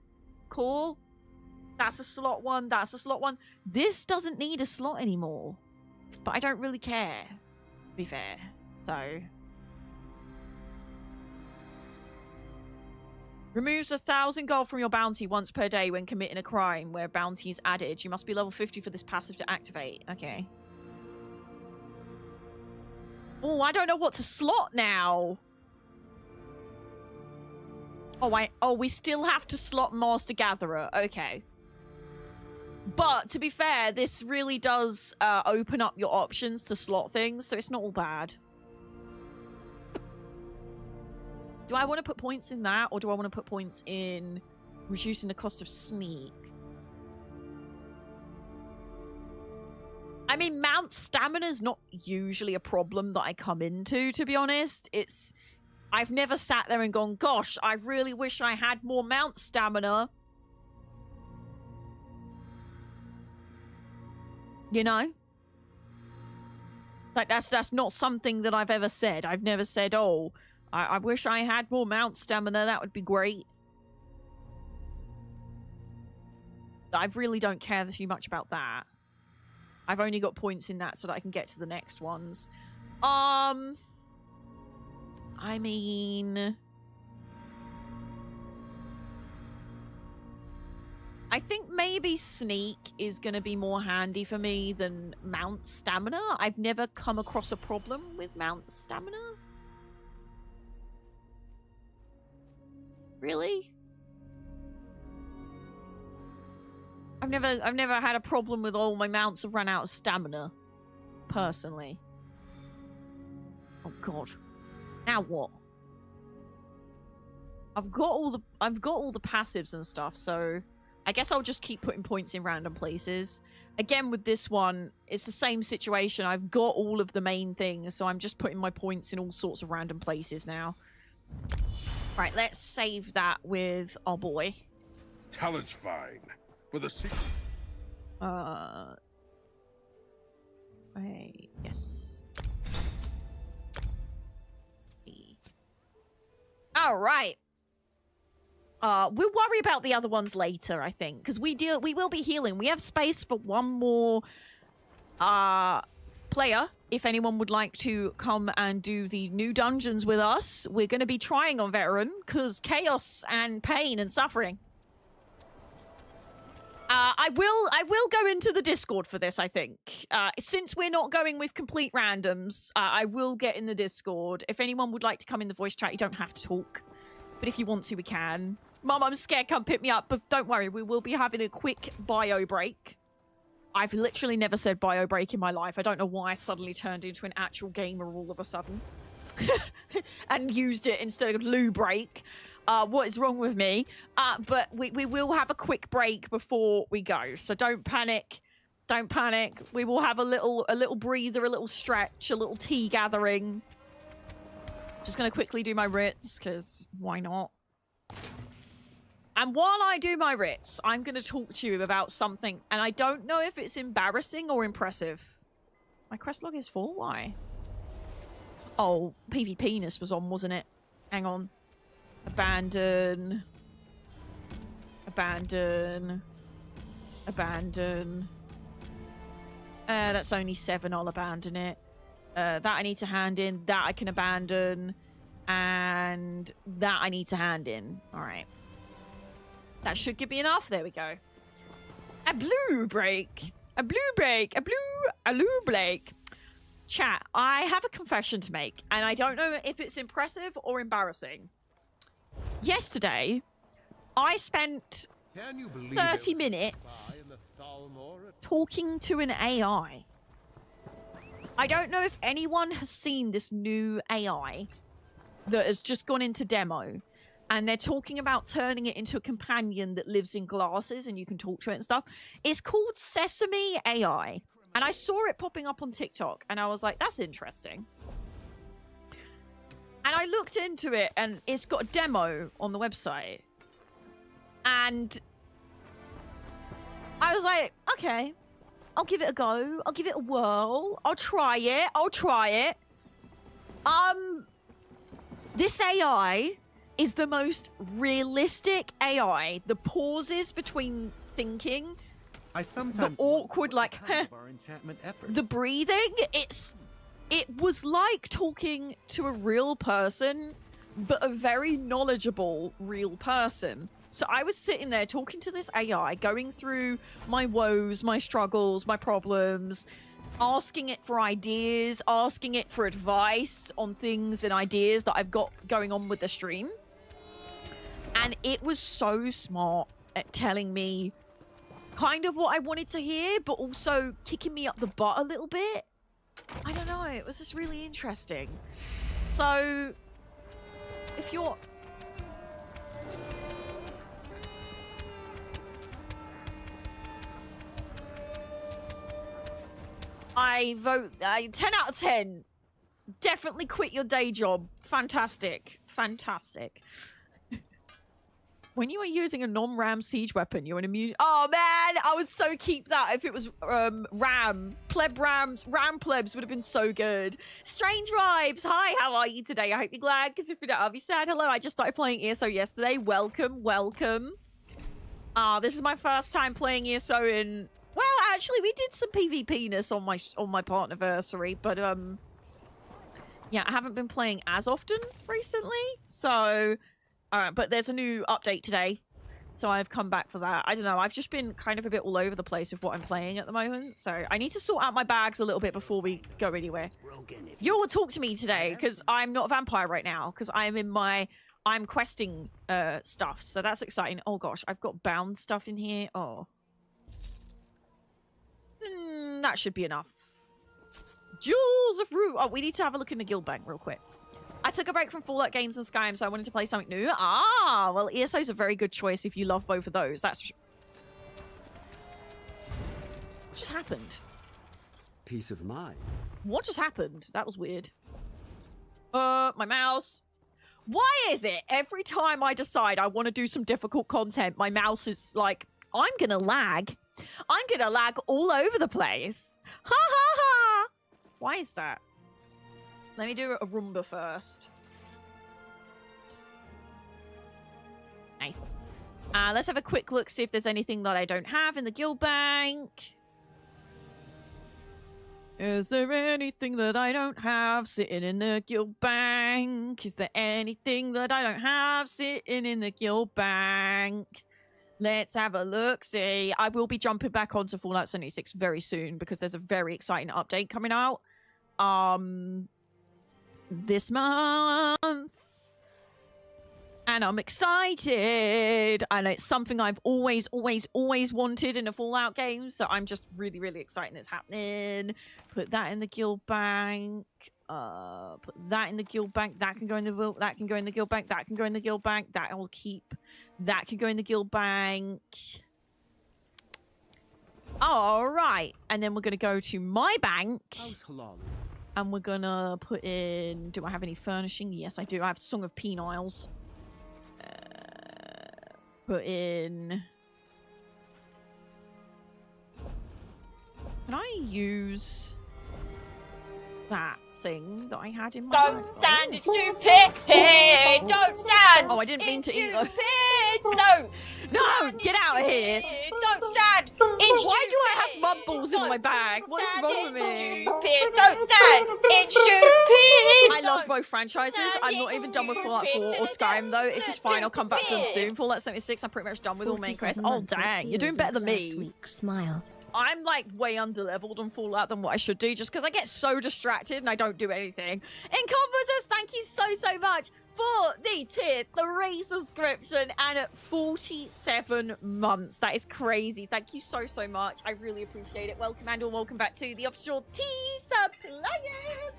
cool. That's a slot one. That's a slot one. This doesn't need a slot anymore. But I don't really care, to be fair. So... Removes 1,000 gold from your bounty once per day when committing a crime where bounty is added. You must be level 50 for this passive to activate. Okay. Oh, I don't know what to slot now. Oh, we still have to slot Master Gatherer. Okay. But, to be fair, this really does open up your options to slot things, so it's not all bad. Do I want to put points in that, or do I want to put points in reducing the cost of sneak? I mean, mount stamina is not usually a problem that I come into, to be honest. I've never sat there and gone, gosh, I really wish I had more mount stamina. You know? Like, that's not something that I've ever said. I've never said, oh... I wish I had more mount stamina. That would be great. I really don't care too much about that. I've only got points in that so that I can get to the next ones. I mean... I think maybe sneak is going to be more handy for me than mount stamina. I've never come across a problem with mount stamina. Really? I've never had a problem with all my mounts have run out of stamina. Personally. Oh god. Now what? I've got all the passives and stuff, so I guess I'll just keep putting points in random places. Again with this one, it's the same situation. I've got all of the main things, so I'm just putting my points in all sorts of random places now. Right, let's save that with our boy. Talent's fine. With a secret. Yes. All right. We'll worry about the other ones later, I think, because we will be healing. We have space for one more player. If anyone would like to come and do the new dungeons with us, we're going to be trying on veteran because chaos and pain and suffering. I will go into the Discord for this, I think. Since we're not going with complete randoms, I will get in the Discord. If anyone would like to come in the voice chat, you don't have to talk. But if you want to, we can. Mum, I'm scared, come pick me up. But don't worry, we will be having a quick bio break. I've literally never said bio break in my life. I don't know why I suddenly turned into an actual gamer all of a sudden. And used it instead of loo break. What is wrong with me? But we will have a quick break before we go. So don't panic. Don't panic. We will have a little breather, a little stretch, a little tea gathering. Just going to quickly do my writs, because why not? And while I do my writs, I'm going to talk to you about something, and I don't know if it's embarrassing or impressive. My quest log is full? Why? Oh, PvPness was on, wasn't it? Hang on. Abandon. Abandon. Abandon. That's only 7. I'll abandon it. That I need to hand in. That I can abandon. And that I need to hand in. Alright. That should give me enough. There we go. A blue break. A blue break. A blue break. Chat, I have a confession to make, and I don't know if it's impressive or embarrassing. Yesterday, I spent 30 minutes talking to an AI. I don't know if anyone has seen this new AI that has just gone into demo, and they're talking about turning it into a companion that lives in glasses and you can talk to it and stuff. It's called Sesame AI. And I saw it popping up on TikTok, and I was like, that's interesting. And I looked into it, and it's got a demo on the website. And I was like, okay, I'll give it a go. I'll give it a whirl. I'll try it. I'll try it. This AI is the most realistic AI. The pauses between thinking, I sometimes the awkward, like, of our enchantment efforts. the breathing, it was like talking to a real person, but a very knowledgeable real person. So I was sitting there talking to this AI, going through my woes, my struggles, my problems, asking it for ideas, asking it for advice on things and ideas that I've got going on with the stream. And it was so smart at telling me kind of what I wanted to hear, but also kicking me up the butt a little bit. I don't know, it was just really interesting. So, if you're... I vote 10 out of 10. Definitely quit your day job. Fantastic. Fantastic. When you are using a non-ram siege weapon, you're an immune... Oh, man! I would so keep that if it was ram. Ram plebs would have been so good. Strange Vibes! Hi, how are you today? I hope you're glad, because if you don't, I'll be sad. Hello, I just started playing ESO yesterday. Welcome, welcome. This is my first time playing ESO in... Well, actually, we did some PvP-ness on my partnerversary, but, yeah, I haven't been playing as often recently, so... but there's a new update today, so I've come back for that. I don't know, I've just been kind of a bit all over the place with what I'm playing at the moment, so I need to sort out my bags a little bit before we go anywhere. You will talk to me today, because I'm not a vampire right now, because I'm questing stuff, so that's exciting. Oh gosh, I've got bound stuff in here. Oh. That should be enough. Jewels of Rue. Oh, we need to have a look in the guild bank real quick. I took a break from Fallout games and Skyrim, so I wanted to play something new. Ah, well, ESO's a very good choice if you love both of those. That's... What just happened? Peace of mind. What just happened? That was weird. My mouse. Why is it every time I decide I want to do some difficult content, my mouse is like, I'm gonna lag. I'm gonna lag all over the place. Ha ha ha! Why is that? Let me do a Roomba first. Nice. Let's have a quick look, see if there's anything that I don't have in the guild bank. Is there anything that I don't have sitting in the guild bank? Is there anything that I don't have sitting in the guild bank? Let's have a look. See, I will be jumping back onto Fallout 76 very soon because there's a very exciting update coming out. This month. And I'm excited. And it's something I've always wanted in a Fallout game. So I'm just really, really excited it's happening. Put that in the guild bank. Put that in the guild bank. That can go in the that can go in the guild bank. That can go in the guild bank. That I'll keep. That can go in the guild bank. All right. And then we're going to go to my bank. And we're going to put in... Do I have any furnishing? Yes, I do. I have Song of Peniles. Put in... Can I use that thing that I had in my Don't stand, it's stupid! Don't stand! Oh, I didn't mean to either. Stupid! No! No! Get out of here! Don't stand! It's Why stupid! do I have mud balls in my bag? What is wrong with me? Stupid! Don't stand! It's stupid! I love both franchises. I'm not even done with Fallout 4 or Skyrim though. It's just fine. I'll come back to them soon. Fallout 76, I'm pretty much done with all main quests. Oh dang, you're doing better than me. Smile. I'm like way underleveled on Fallout than what I should do just because I get so distracted and I don't do anything. Incompetence, thank you so much for the tier 3 subscription and 47 months. That is crazy. Thank you so much. I really appreciate it. Welcome and welcome back to the official TEA-STORIANS.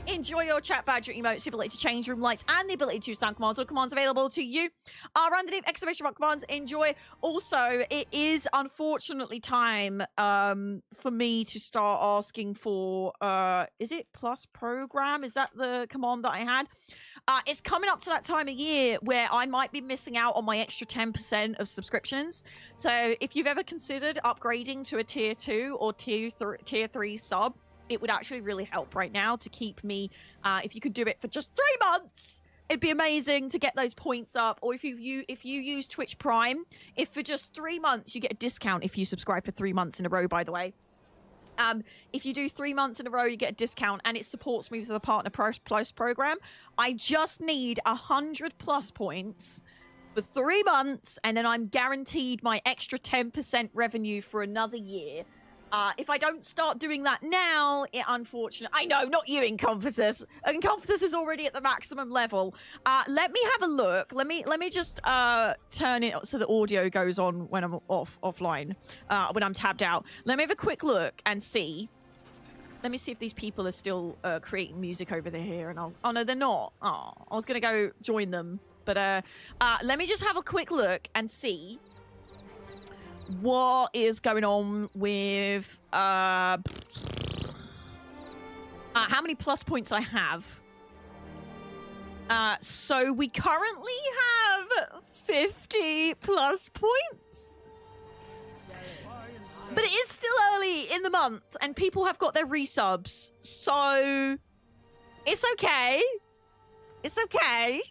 Enjoy your chat badge, your emotes, the ability to change room lights, and the ability to use sound commands or commands available to you are underneath exclamation mark commands. Enjoy. Also, it is unfortunately time for me to start asking for, is it plus program? Is that the command that I had? It's coming up to that time of year where I might be missing out on my extra 10% of subscriptions. So if you've ever considered upgrading to a tier 2 or tier 3 sub, it would actually really help right now to keep me, if you could do it for just 3 months, It'd be amazing to get those points up. Or if you use Twitch Prime, if for just 3 months you get a discount if you subscribe for 3 months in a row, by the way. If you do 3 months in a row, you get a discount, and it supports me with the Partner Plus program. I just need 100+ points for 3 months, and then I'm guaranteed my extra 10% revenue for another year. If I don't start doing that now, unfortunately... I know, not you, Incompetous. Incompetous is already at the maximum level. Let me have a look. Let me just turn it so the audio goes on when I'm offline, when I'm tabbed out. Let me have a quick look and see. Let me see if these people are still creating music over there. And oh, no, they're not. Oh, I was going to go join them. But let me just have a quick look and see what is going on with how many plus points I have. So we currently have 50 plus points. But it is still early in the month and people have got their resubs. So it's okay. It's okay.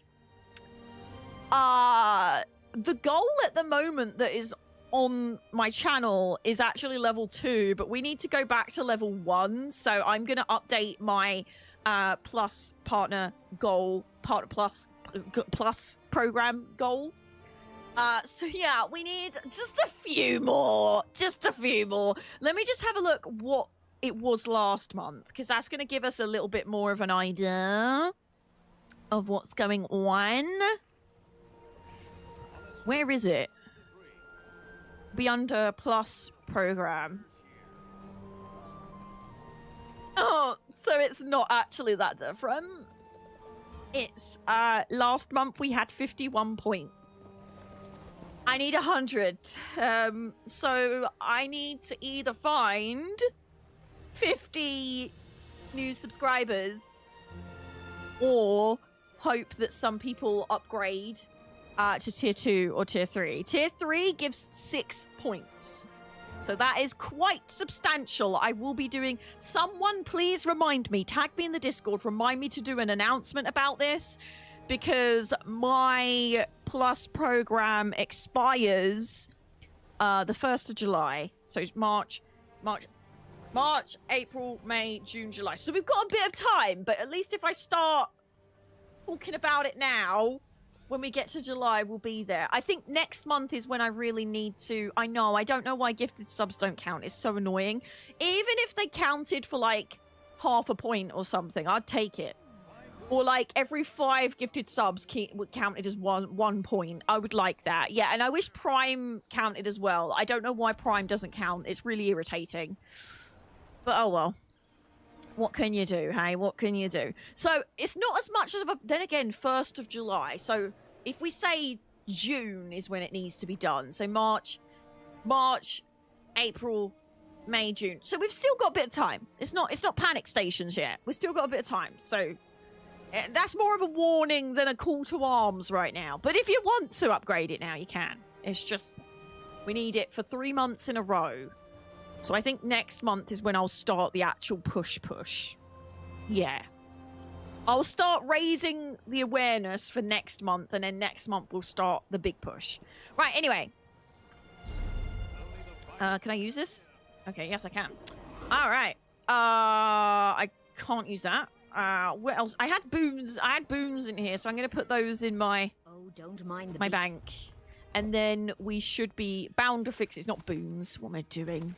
The goal at the moment that is on my channel is actually level 2, but we need to go back to level 1. So I'm going to update my plus partner goal, plus program goal. So yeah, we need just a few more. Just a few more. Let me just have a look what it was last month, because that's going to give us a little bit more of an idea of what's going on. Where is it? Be under plus program. Oh, so it's not actually that different. It's last month we had 51 points. I need 100. So I need to either find 50 new subscribers or hope that some people upgrade to tier 2 or tier 3. Tier 3 gives 6 points. So that is quite substantial. I will be doing... Someone please remind me, tag me in the Discord, remind me to do an announcement about this, because my plus program expires the 1st of July. So it's March, April, May, June, July. So we've got a bit of time, but at least if I start talking about it now, when we get to July, we'll be there. I think next month is when I really need to... I know, I don't know why gifted subs don't count. It's so annoying. Even if they counted for, like, half a point or something, I'd take it. Or, like, every 5 gifted subs counted as one point. I would like that. Yeah, and I wish Prime counted as well. I don't know why Prime doesn't count. It's really irritating. But, oh well. What can you do, hey? What can you do? So, it's not as much as a... Then again, 1st of July. So, if we say June is when it needs to be done. So, March, April, May, June. So, we've still got a bit of time. It's not panic stations yet. We've still got a bit of time. So, that's more of a warning than a call to arms right now. But if you want to upgrade it now, you can. It's just... We need it for 3 months in a row. So I think next month is when I'll start the actual push. Yeah. I'll start raising the awareness for next month, and then next month we'll start the big push. Right, anyway. Can I use this? Okay, yes I can. Alright. I can't use that. What else? I had boons in here, so I'm going to put those in my... Oh, don't mind my bank. And then we should be bound to fix it. It's not boons. What am I doing?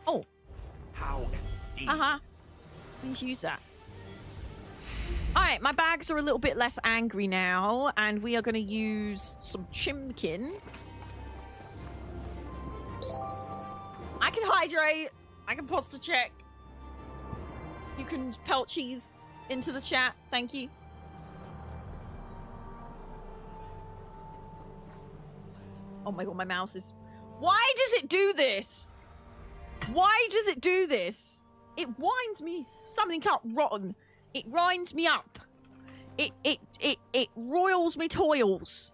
Oh. How esteemed. I need to use that. Alright, my bags are a little bit less angry now, and we are going to use some chimkin. I can hydrate. I can posture check. You can pelt cheese into the chat. Thank you. Oh my god, my mouse is... Why does it do this? Why does it do this? It winds me something up rotten. It rinds me up. It roils me toils.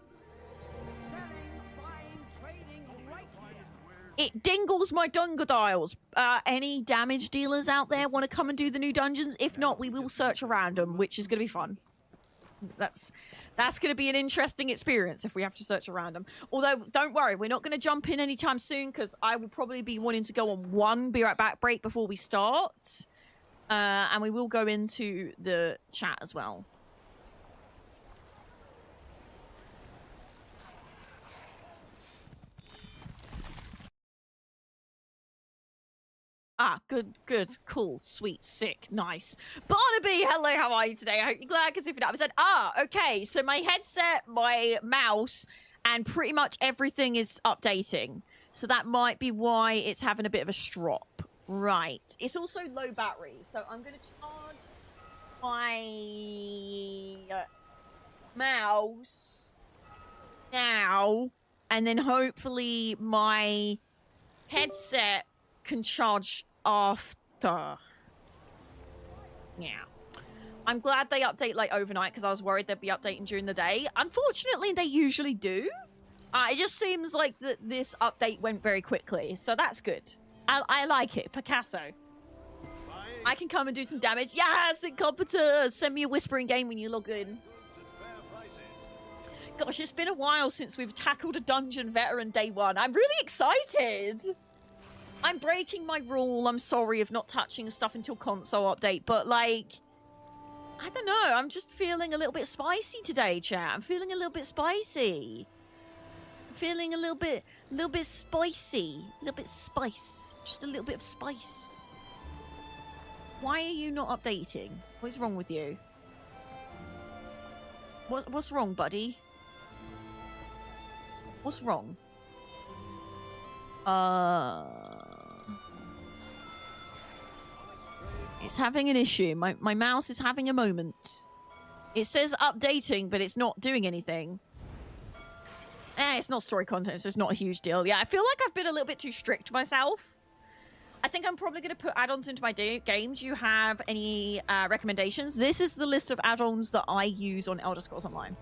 It dingles my dungadiles. Any damage dealers out there want to come and do the new dungeons? If not, we will search around them, which is going to be fun. That's going to be an interesting experience if we have to search around them. Although, don't worry, we're not going to jump in anytime soon because I will probably be wanting to go on one Be Right Back break before we start. And we will go into the chat as well. Ah, good, cool, sweet, sick, nice. Barnaby, hello, how are you today? I hope you're glad, because if not, I said, okay, so my headset, my mouse, and pretty much everything is updating. So that might be why it's having a bit of a strop. Right. It's also low battery, so I'm going to charge my mouse now, and then hopefully my headset can charge after. Yeah. I'm glad they update like overnight because I was worried they'd be updating during the day. Unfortunately, they usually do. It just seems like that this update went very quickly, so that's good. I like it. Picasso. I can come and do some damage. Yes, Incompetence! Send me a whispering game when you log in. Gosh, it's been a while since we've tackled a dungeon veteran day one. I'm really excited! I'm breaking my rule, I'm sorry, of not touching stuff until console update, but like, I don't know, I'm just feeling a little bit spicy today, chat. I'm feeling a little bit spicy. I'm feeling a little bit spicy. A little bit spice. Just a little bit of spice. Why are you not updating? What's wrong with you? What's wrong, buddy? What's wrong? It's having an issue. My mouse is having a moment. It says updating, but it's not doing anything. It's not story content, so it's not a huge deal. Yeah, I feel like I've been a little bit too strict myself. I think I'm probably going to put add-ons into my game. Do you have any recommendations? This is the list of add-ons that I use on Elder Scrolls Online.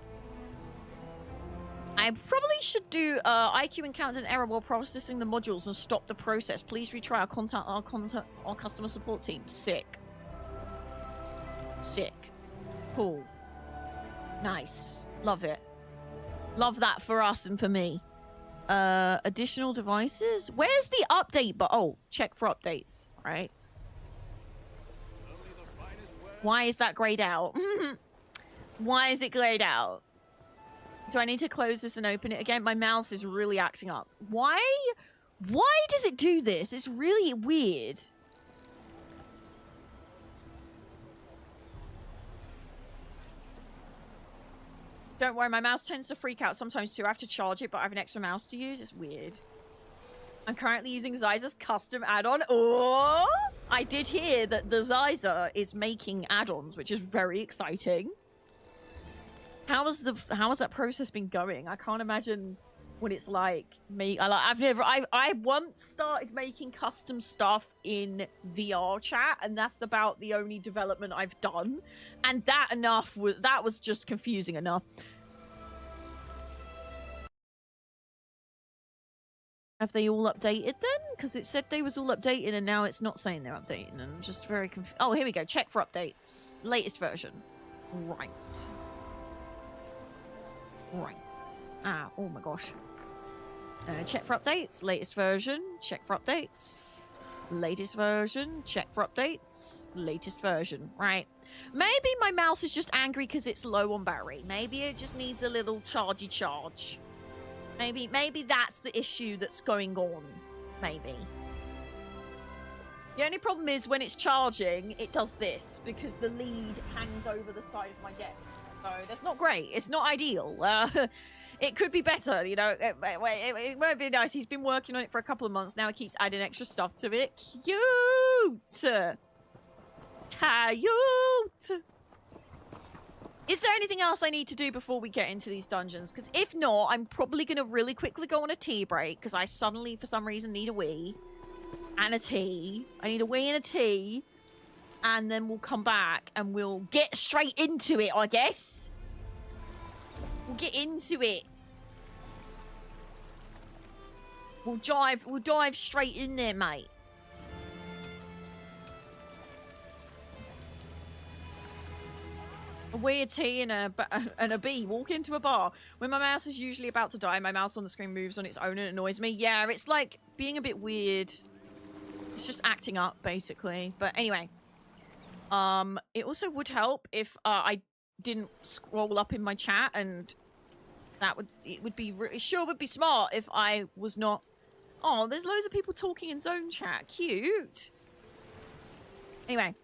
I probably should do IQ encountered an error while processing the modules and stop the process. Please retry our customer support team. Sick. Sick. Cool. Nice. Love it. Love that for us and for me. Additional devices? Where's the update? But oh, check for updates. Right. Why is that grayed out? Why is it grayed out? Do I need to close this and open it again? My mouse is really acting up. Why does it do this? It's really weird. Don't worry, my mouse tends to freak out sometimes too. I have to charge it, but I have an extra mouse to use. It's weird. I'm currently using Zyza's custom add-on. Oh! I did hear that the Zyza is making add-ons, which is very exciting. How has that process been going? I can't imagine what it's like. I once started making custom stuff in VR chat, and that's about the only development I've done. And that was just confusing enough. Have they all updated then? Because it said they was all updated, and now it's not saying they're updating. And I'm just very confused. Oh, here we go. Check for updates. Latest version. Right. Right. Ah, oh my gosh. Check for updates. Latest version. Check for updates. Latest version. Check for updates. Latest version. Right. Maybe my mouse is just angry because it's low on battery. Maybe it just needs a little chargey charge. Maybe that's the issue that's going on. Maybe. The only problem is when it's charging, it does this because the lead hangs over the side of my desk. So that's not great. It's not ideal. It could be better, you know. It won't be nice. He's been working on it for a couple of months now. He keeps adding extra stuff to it. Cute. Cute. Is there anything else I need to do before we get into these dungeons? Because if not, I'm probably going to really quickly go on a tea break because I suddenly, for some reason, need a wee and a tea. I need a wee and a tea. And then we'll come back and we'll get straight into it, I guess. We'll get into it. We'll dive straight in there, mate. weird T and a B walk into a bar. When my mouse is usually about to die, my mouse on the screen moves on its own and it annoys me. Yeah, it's like being a bit weird. It's just acting up, basically. But anyway, it also would help if I didn't scroll up in my chat, and it would be smart if I was not. Oh, there's loads of people talking in zone chat. Cute. Anyway,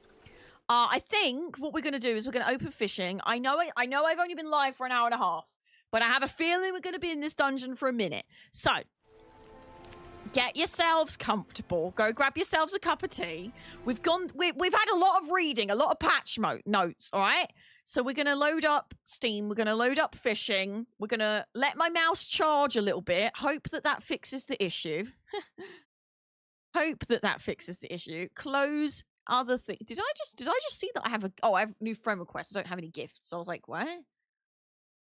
I think what we're gonna do is we're gonna open fishing. I know I've only been live for an hour and a half, but I have a feeling we're gonna be in this dungeon for a minute. So get yourselves comfortable. Go grab yourselves a cup of tea. We've had a lot of reading, a lot of patch notes. All right. So we're gonna load up Steam. We're gonna load up fishing. We're gonna let my mouse charge a little bit. Hope that fixes the issue. Hope that fixes the issue. Close other thing. Did I just see that I have I have new friend requests. I don't have any gifts. So I was like, what?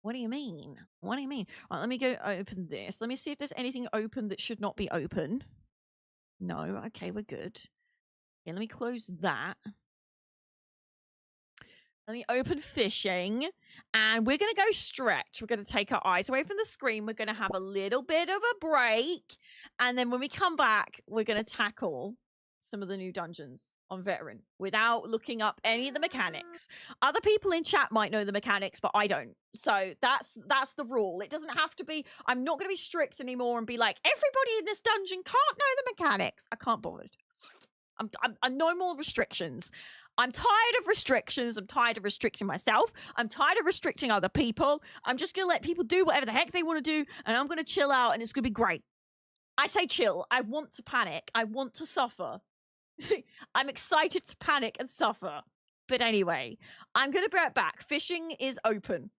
What do you mean? What do you mean? All right, let me go open this. Let me see if there's anything open that should not be open. No. Okay, we're good. Okay, let me close that. Let me open fishing, and we're going to go stretch. We're going to take our eyes away from the screen. We're going to have a little bit of a break, and then when we come back, we're going to tackle some of the new dungeons on veteran without looking up any of the mechanics. Other people in chat might know the mechanics, but I don't. So that's the rule. It doesn't have to be. I'm not going to be strict anymore and be like, everybody in this dungeon can't know the mechanics. I can't bother. I'm no more restrictions. I'm tired of restrictions. I'm tired of restricting myself. I'm tired of restricting other people. I'm just going to let people do whatever the heck they want to do, and I'm going to chill out, and it's going to be great. I say chill. I want to panic. I want to suffer. I'm excited to panic and suffer. But anyway, I'm going to be right back. Fishing is open.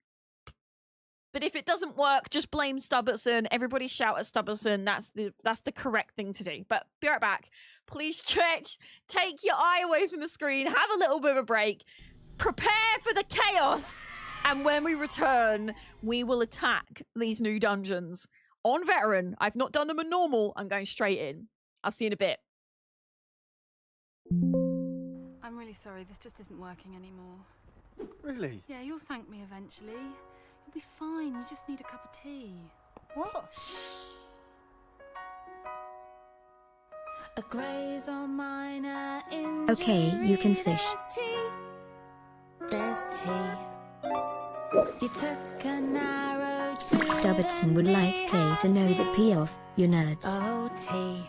But if it doesn't work, just blame Stubberson. Everybody shout at Stubberson. That's the correct thing to do. But be right back. Please stretch. Take your eye away from the screen. Have a little bit of a break. Prepare for the chaos. And when we return, we will attack these new dungeons. On veteran. I've not done them on normal. I'm going straight in. I'll see you in a bit. I'm really sorry, this just isn't working anymore. Really? Yeah, you'll thank me eventually. You'll be fine, you just need a cup of tea. What? A graze or minor injury. Okay, you can fish. There's tea. You took an arrow to Stubberson would like Kay to know that pee off, you nerds. Oh, tea.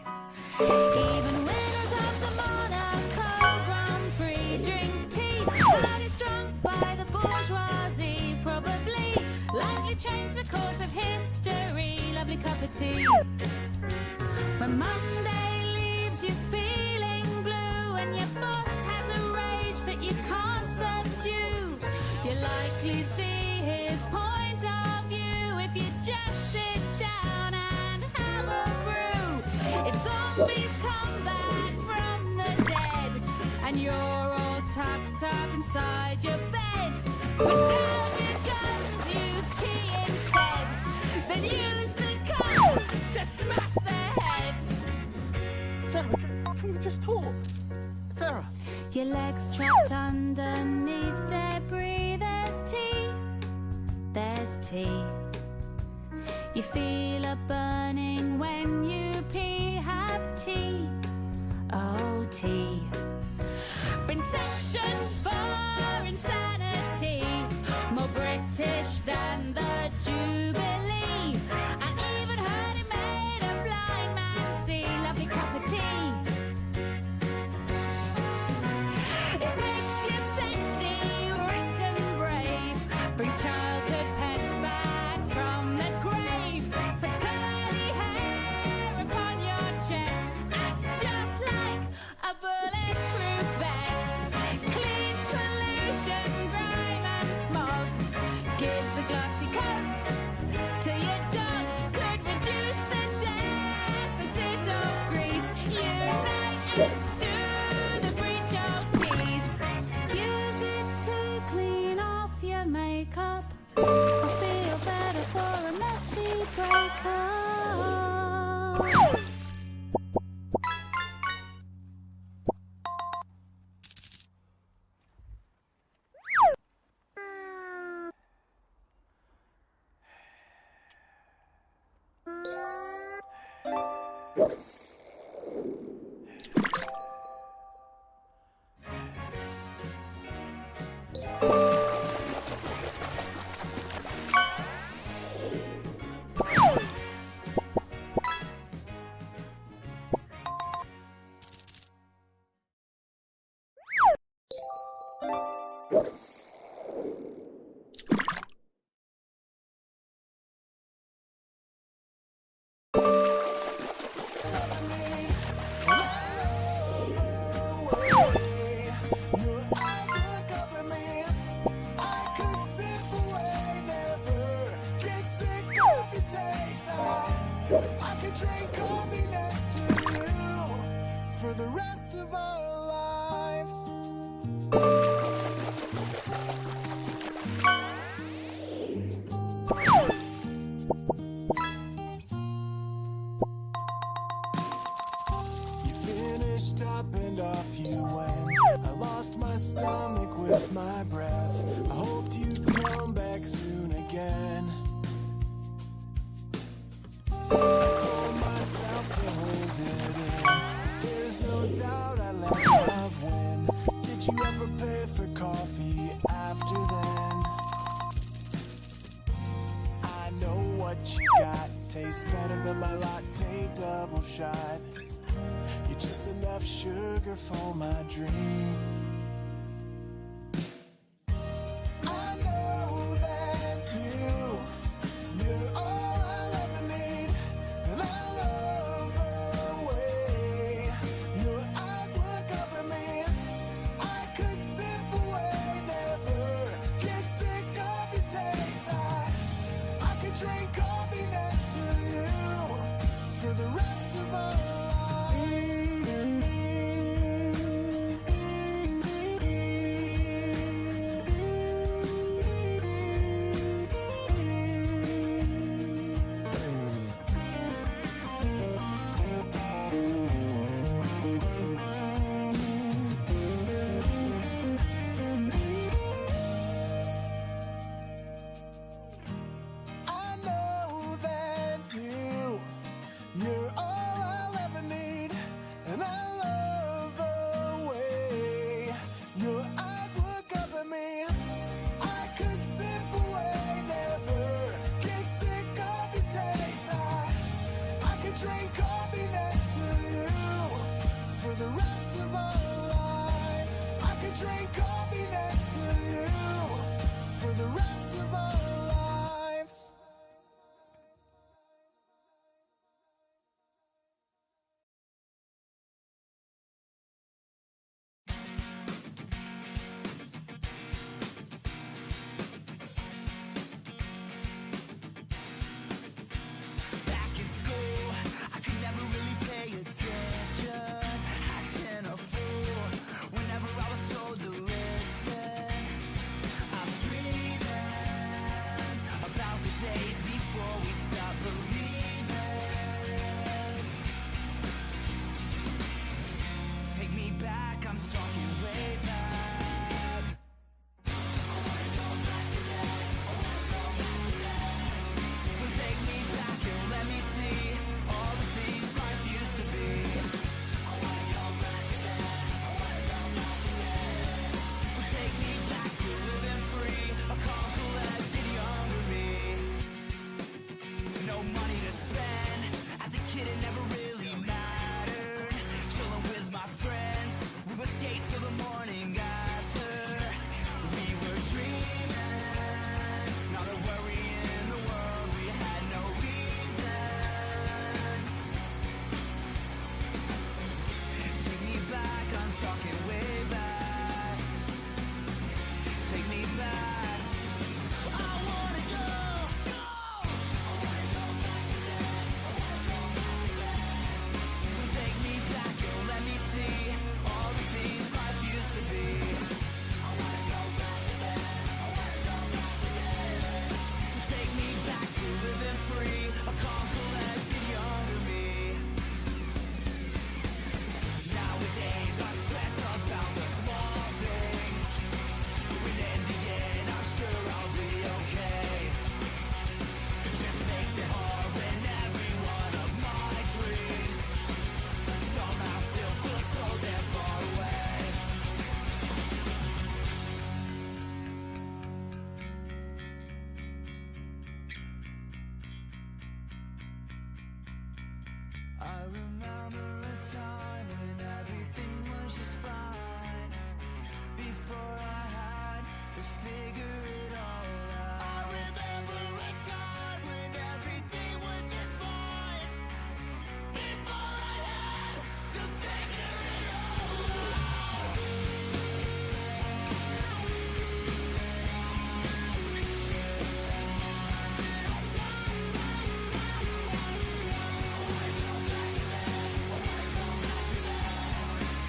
Even winners of the Monaco Grand Prix drink tea. That is drunk by the bourgeoisie, probably. Likely change the course of history. Lovely cup of tea. When Monday leaves you feeling blue, and your boss has a rage that you can't subdue, you likely see his point of view if you just sit down and have a brew. If zombies come back from the dead and you're all tucked up inside your bed, put down your guns, use tea instead, then use the cup to smash their heads. Sarah, can we just talk? Sarah? Your legs trapped underneath debris, there's tea, there's tea. You feel a burning when you pee, have tea, oh tea. Been sanctioned for insanity, more British than the Jubilee. I even heard it made a blind man see, lovely cup of tea. It makes you sexy, ripped and brave, brings childhood pets back from the grave, puts curly hair upon your chest, acts just like a bulletproof vest, cleans pollution, grime and smog, gives the glossy coat to your dog, could reduce the deficit of grease, unite and sue the breach of peace, use it to clean off your makeup, or feel better for a messy breakup. For the rest of our lives. You finished up and off you went. I lost my stomach with my breath. I hoped you'd come back soon again. I told myself to hold it in. There's no doubt I let love win. Did you ever pay for coffee after then? I know what you got. Tastes better than my latte double shot. You're just enough sugar for my dream. I know that you're all I'll ever need. And I love the way your eyes look up at me. I could slip away, never get sick of your taste. I could drink coffee next to you for the rest of our lives. I know that you're all I'll ever need, and I love the way your eyes look up at me. I could slip away, never get sick of your taste. I could drink coffee next to you for the rest of our lives. I could drink coffee next to you for the rest of our lives. Back in school, I could never really pay attention, acting a fool whenever I was told to listen. I'm dreaming remember a time when everything was just fine. Before I had to figure it all out. I remember a time when everything was just fine. Before I had to figure it all out.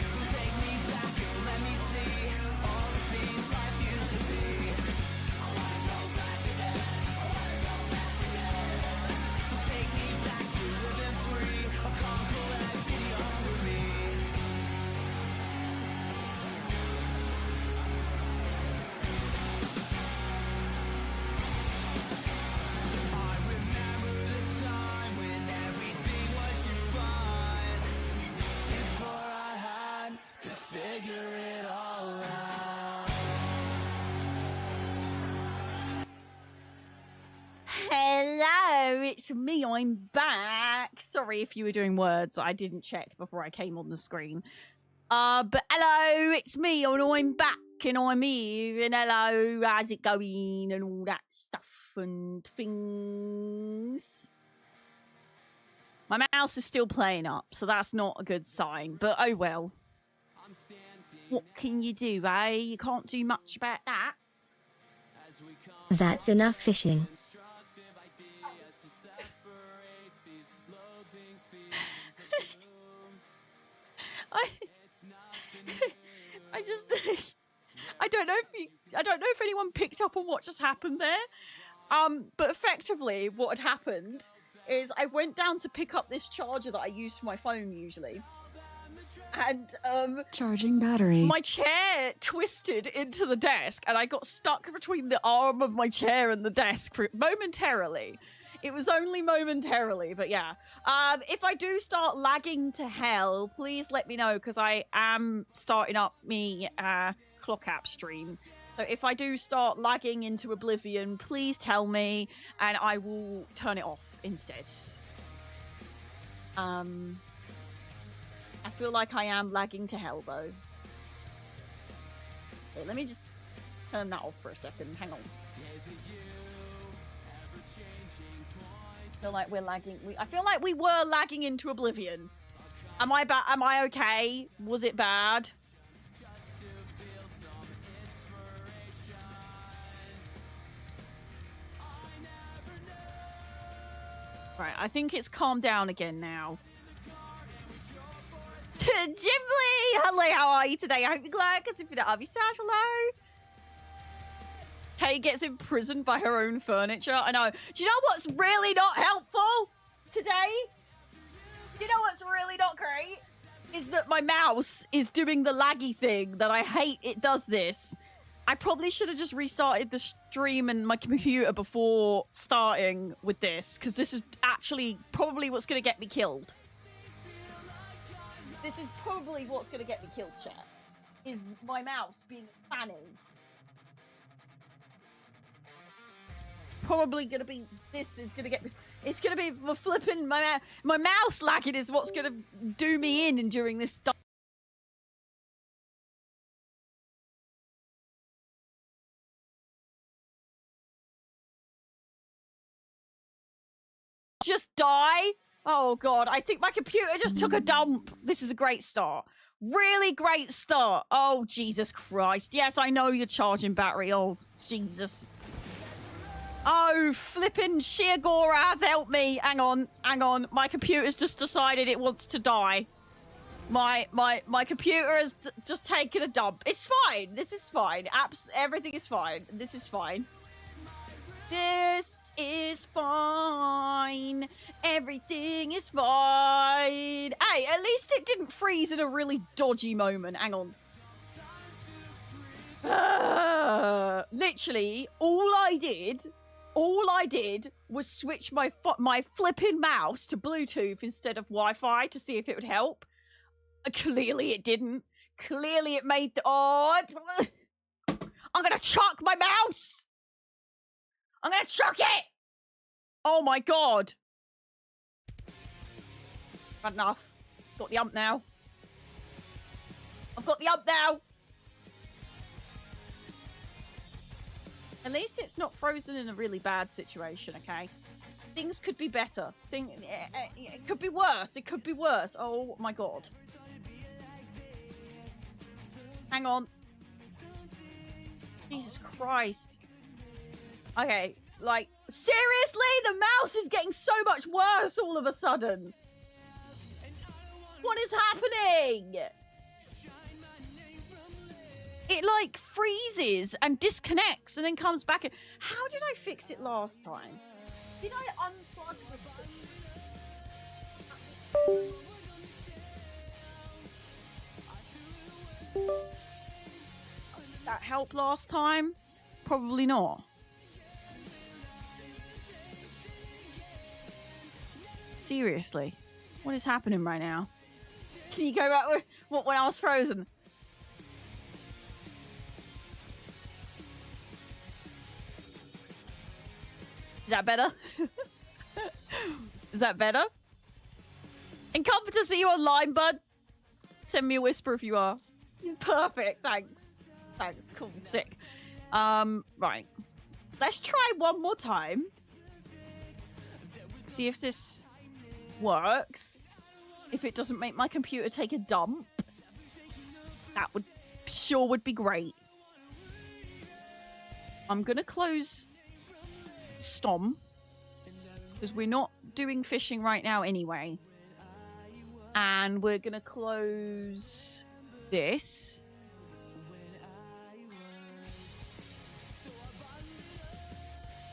So take me back and let me see all the things life used to be. I wanna go back to that. I wanna go back to that. So take me back to living free. A calm, collected younger me. I remember the time when everything was just fine. Before I had to figure it all out. Hello, it's me. I'm back. Sorry if you were doing words. I didn't check before I came on the screen. But hello, it's me, and I'm back, and I'm here, and hello, how's it going, and all that stuff and things. My mouse is still playing up, so that's not a good sign. But oh well. What can you do, eh? You can't do much about that. That's enough fishing. I just I don't know if anyone picked up on what just happened there. But effectively what had happened is I went down to pick up this charger that I use for my phone usually. And Charging battery. my chair twisted into the desk and I got stuck between the arm of my chair and the desk for momentarily. It was only momentarily, but yeah. If I do start lagging to hell, please let me know, because I am starting up me clock app stream. So if I do start lagging into oblivion, please tell me, and I will turn it off instead. I feel like I am lagging to hell, though. Wait, let me just turn that off for a second. Hang on. I feel like we're lagging. I feel like we were lagging into oblivion. Am I bad? Am I okay? Was it bad? Right, I think it's calmed down again now. Ghibli! Hello, how are you today? I hope you're glad, because if you don't have your sash, hello. Kay gets imprisoned by her own furniture. I know. Do you know what's really not helpful today? You know what's really not great? Is that my mouse is doing the laggy thing that I hate. It does this. I probably should have just restarted the stream and my computer before starting with this, because this is actually probably what's going to get me killed. This is probably what's going to get me killed, chat. Is my mouse being fanning. Probably gonna be. This is gonna get. It's gonna be the flipping my mouse lagging is what's gonna do me in during this stuff. Just die. Oh god, I think my computer just took a dump. This is a great start. Really great start. Oh Jesus Christ. Yes, I know you're charging battery. Oh Jesus. Oh, flipping sheer Gorath, help me. Hang on, hang on. My computer's just decided it wants to die. My computer has just taken a dump. It's fine. This is fine. Everything is fine. This is fine. This is fine. Everything is fine. Hey, at least it didn't freeze in a really dodgy moment. Hang on. Literally, all I did was switch my flipping mouse to Bluetooth instead of Wi-Fi to see if it would help. Clearly it didn't. Clearly it made the... Oh, I'm gonna chuck my mouse! I'm gonna chuck it! Oh my god. Had enough. Got the ump now. I've got the ump now. At least it's not frozen in a really bad situation, okay? Things could be better. It could be worse. It could be worse. Oh my god. Hang on. Jesus Christ. Okay, like, seriously? The mouse is getting so much worse all of a sudden. What is happening? It, like, freezes and disconnects and then comes back. How did I fix it last time? Did I unplug the... That helped last time? Probably not. Seriously, what is happening right now? Can you go back with what when I was frozen? Is that better? Is that better? And comfort to see you online, bud. Send me a whisper if you are. Perfect, thanks. Thanks, cool, sick. Right. Let's try one more time. See if this works. If it doesn't make my computer take a dump, that would be great. I'm gonna close Stom because we're not doing fishing right now anyway. And we're gonna close this.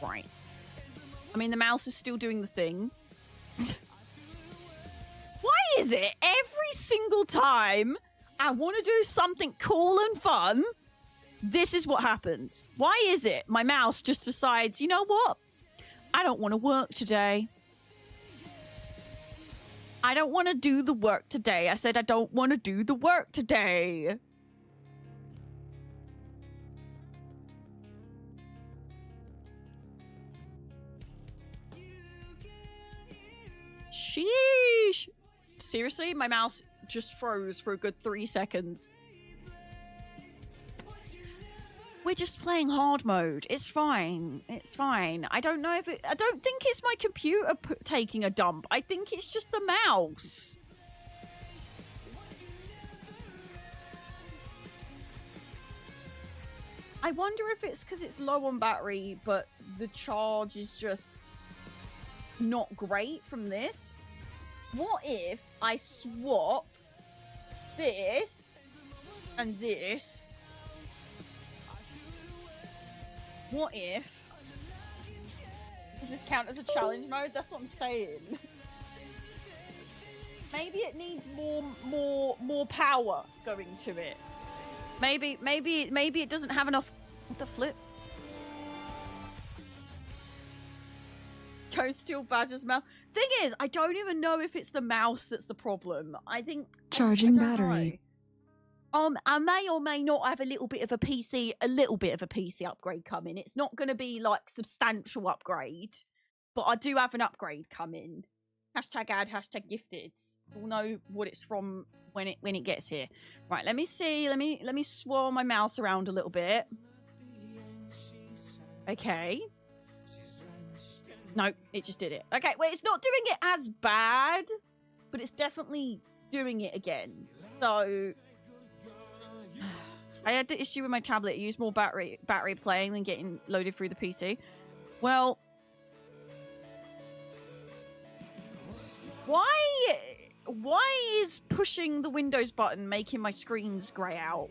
Right. I mean, the mouse is still doing the thing. Why is it every single time I want to do something cool and fun, this is what happens? Why is it my mouse just decides, you know what? I don't want to work today. I don't want to do the work today. I said I don't want to do the work today. Sheesh. Seriously, my mouse just froze for a good 3 seconds. We're just playing hard mode. It's fine. It's fine. I don't know if it... I don't think it's my computer taking a dump. I think it's just the mouse. I wonder if it's because it's low on battery, but the charge is just not great from this. What if I swap this and this? What if... Does this count as a challenge mode? That's what I'm saying. Maybe it needs more power going to it. Maybe it doesn't have enough... What the flip? Ghost Steel Badger's mouse. Thing is, I don't even know if it's the mouse that's the problem. I think... Charging battery. I may or may not have a little bit of a PC upgrade coming. It's not going to be like substantial upgrade, but I do have an upgrade coming. Hashtag ad, hashtag gifted. We'll know what it's from when it gets here. Right, let me see. Let me swirl my mouse around a little bit. Okay. No, it just did it. Okay, well, it's not doing it as bad, but it's definitely doing it again. So I had the issue with my tablet. It used more battery playing than getting loaded through the PC. Well, why is pushing the Windows button making my screens grey out?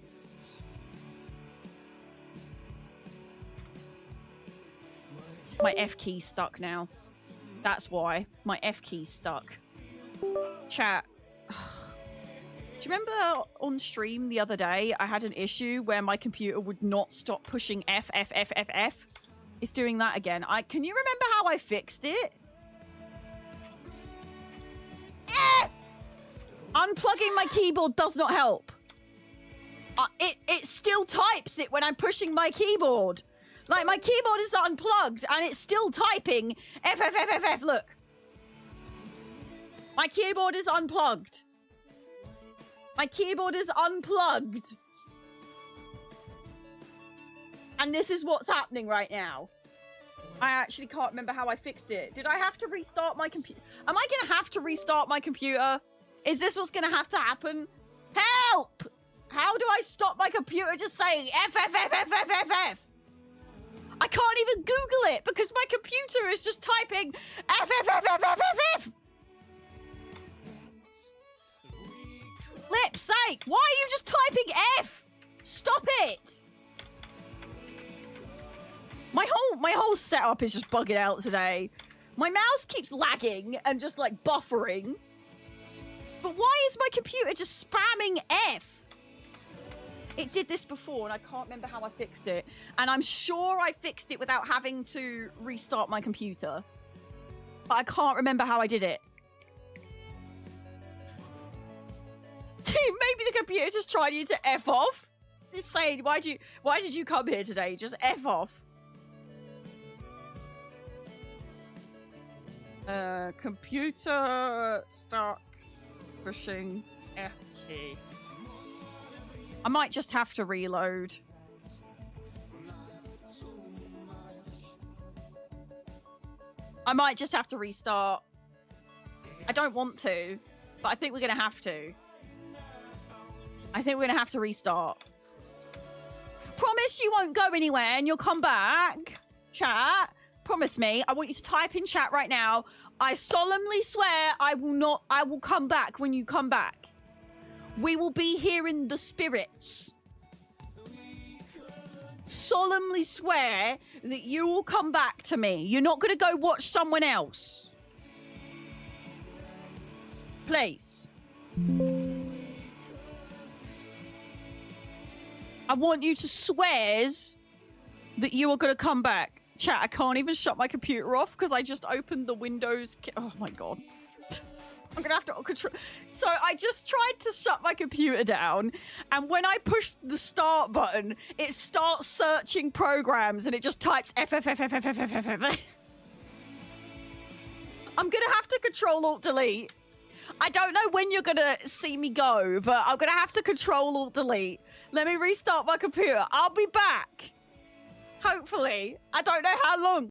My F key's stuck now. That's why. My F key's stuck. Chat. Do you remember on stream the other day, I had an issue where my computer would not stop pushing F? It's doing that again. Can you remember how I fixed it? Unplugging my keyboard does not help. It still types it when I'm pushing my keyboard. Like, my keyboard is unplugged and it's still typing F. Look. My keyboard is unplugged. My keyboard is unplugged. And this is what's happening right now. I actually can't remember how I fixed it. Did I have to restart my computer? Am I gonna have to restart my computer? Is this what's gonna have to happen? Help! How do I stop my computer just saying F, F, F, F, F, F, F? I can't even Google it because my computer is just typing F, F, F, F, F, F, F. Flip's sake, why are you just typing F? Stop it. My whole setup is just bugging out today. My mouse keeps lagging and just like buffering. But why is my computer just spamming F? It did this before and I can't remember how I fixed it. And I'm sure I fixed it without having to restart my computer. But I can't remember how I did it. Maybe the computer's just trying you to F off. It's saying, why did you come here today? Just F off. Computer stuck pushing F key. I might just have to reload. I might just have to restart. I don't want to, but I think we're gonna have to. I think we're gonna have to restart. Promise you won't go anywhere and you'll come back. Chat. Promise me. I want you to type in chat right now. I solemnly swear I will come back when you come back. We will be here in the spirits. Solemnly swear that you will come back to me. You're not gonna go watch someone else. Please. I want you to swears that you are going to come back. Chat, I can't even shut my computer off because I just opened the Windows... Oh my god. I'm going to have to control... So I just tried to shut my computer down, and when I push the start button, it starts searching programs, and it just types FFFFFFFFF. I'm going to have to Control-Alt-Delete. I don't know when you're going to see me go, but I'm going to have to Control-Alt-Delete. Let me restart my computer. I'll be back. Hopefully. I don't know how long.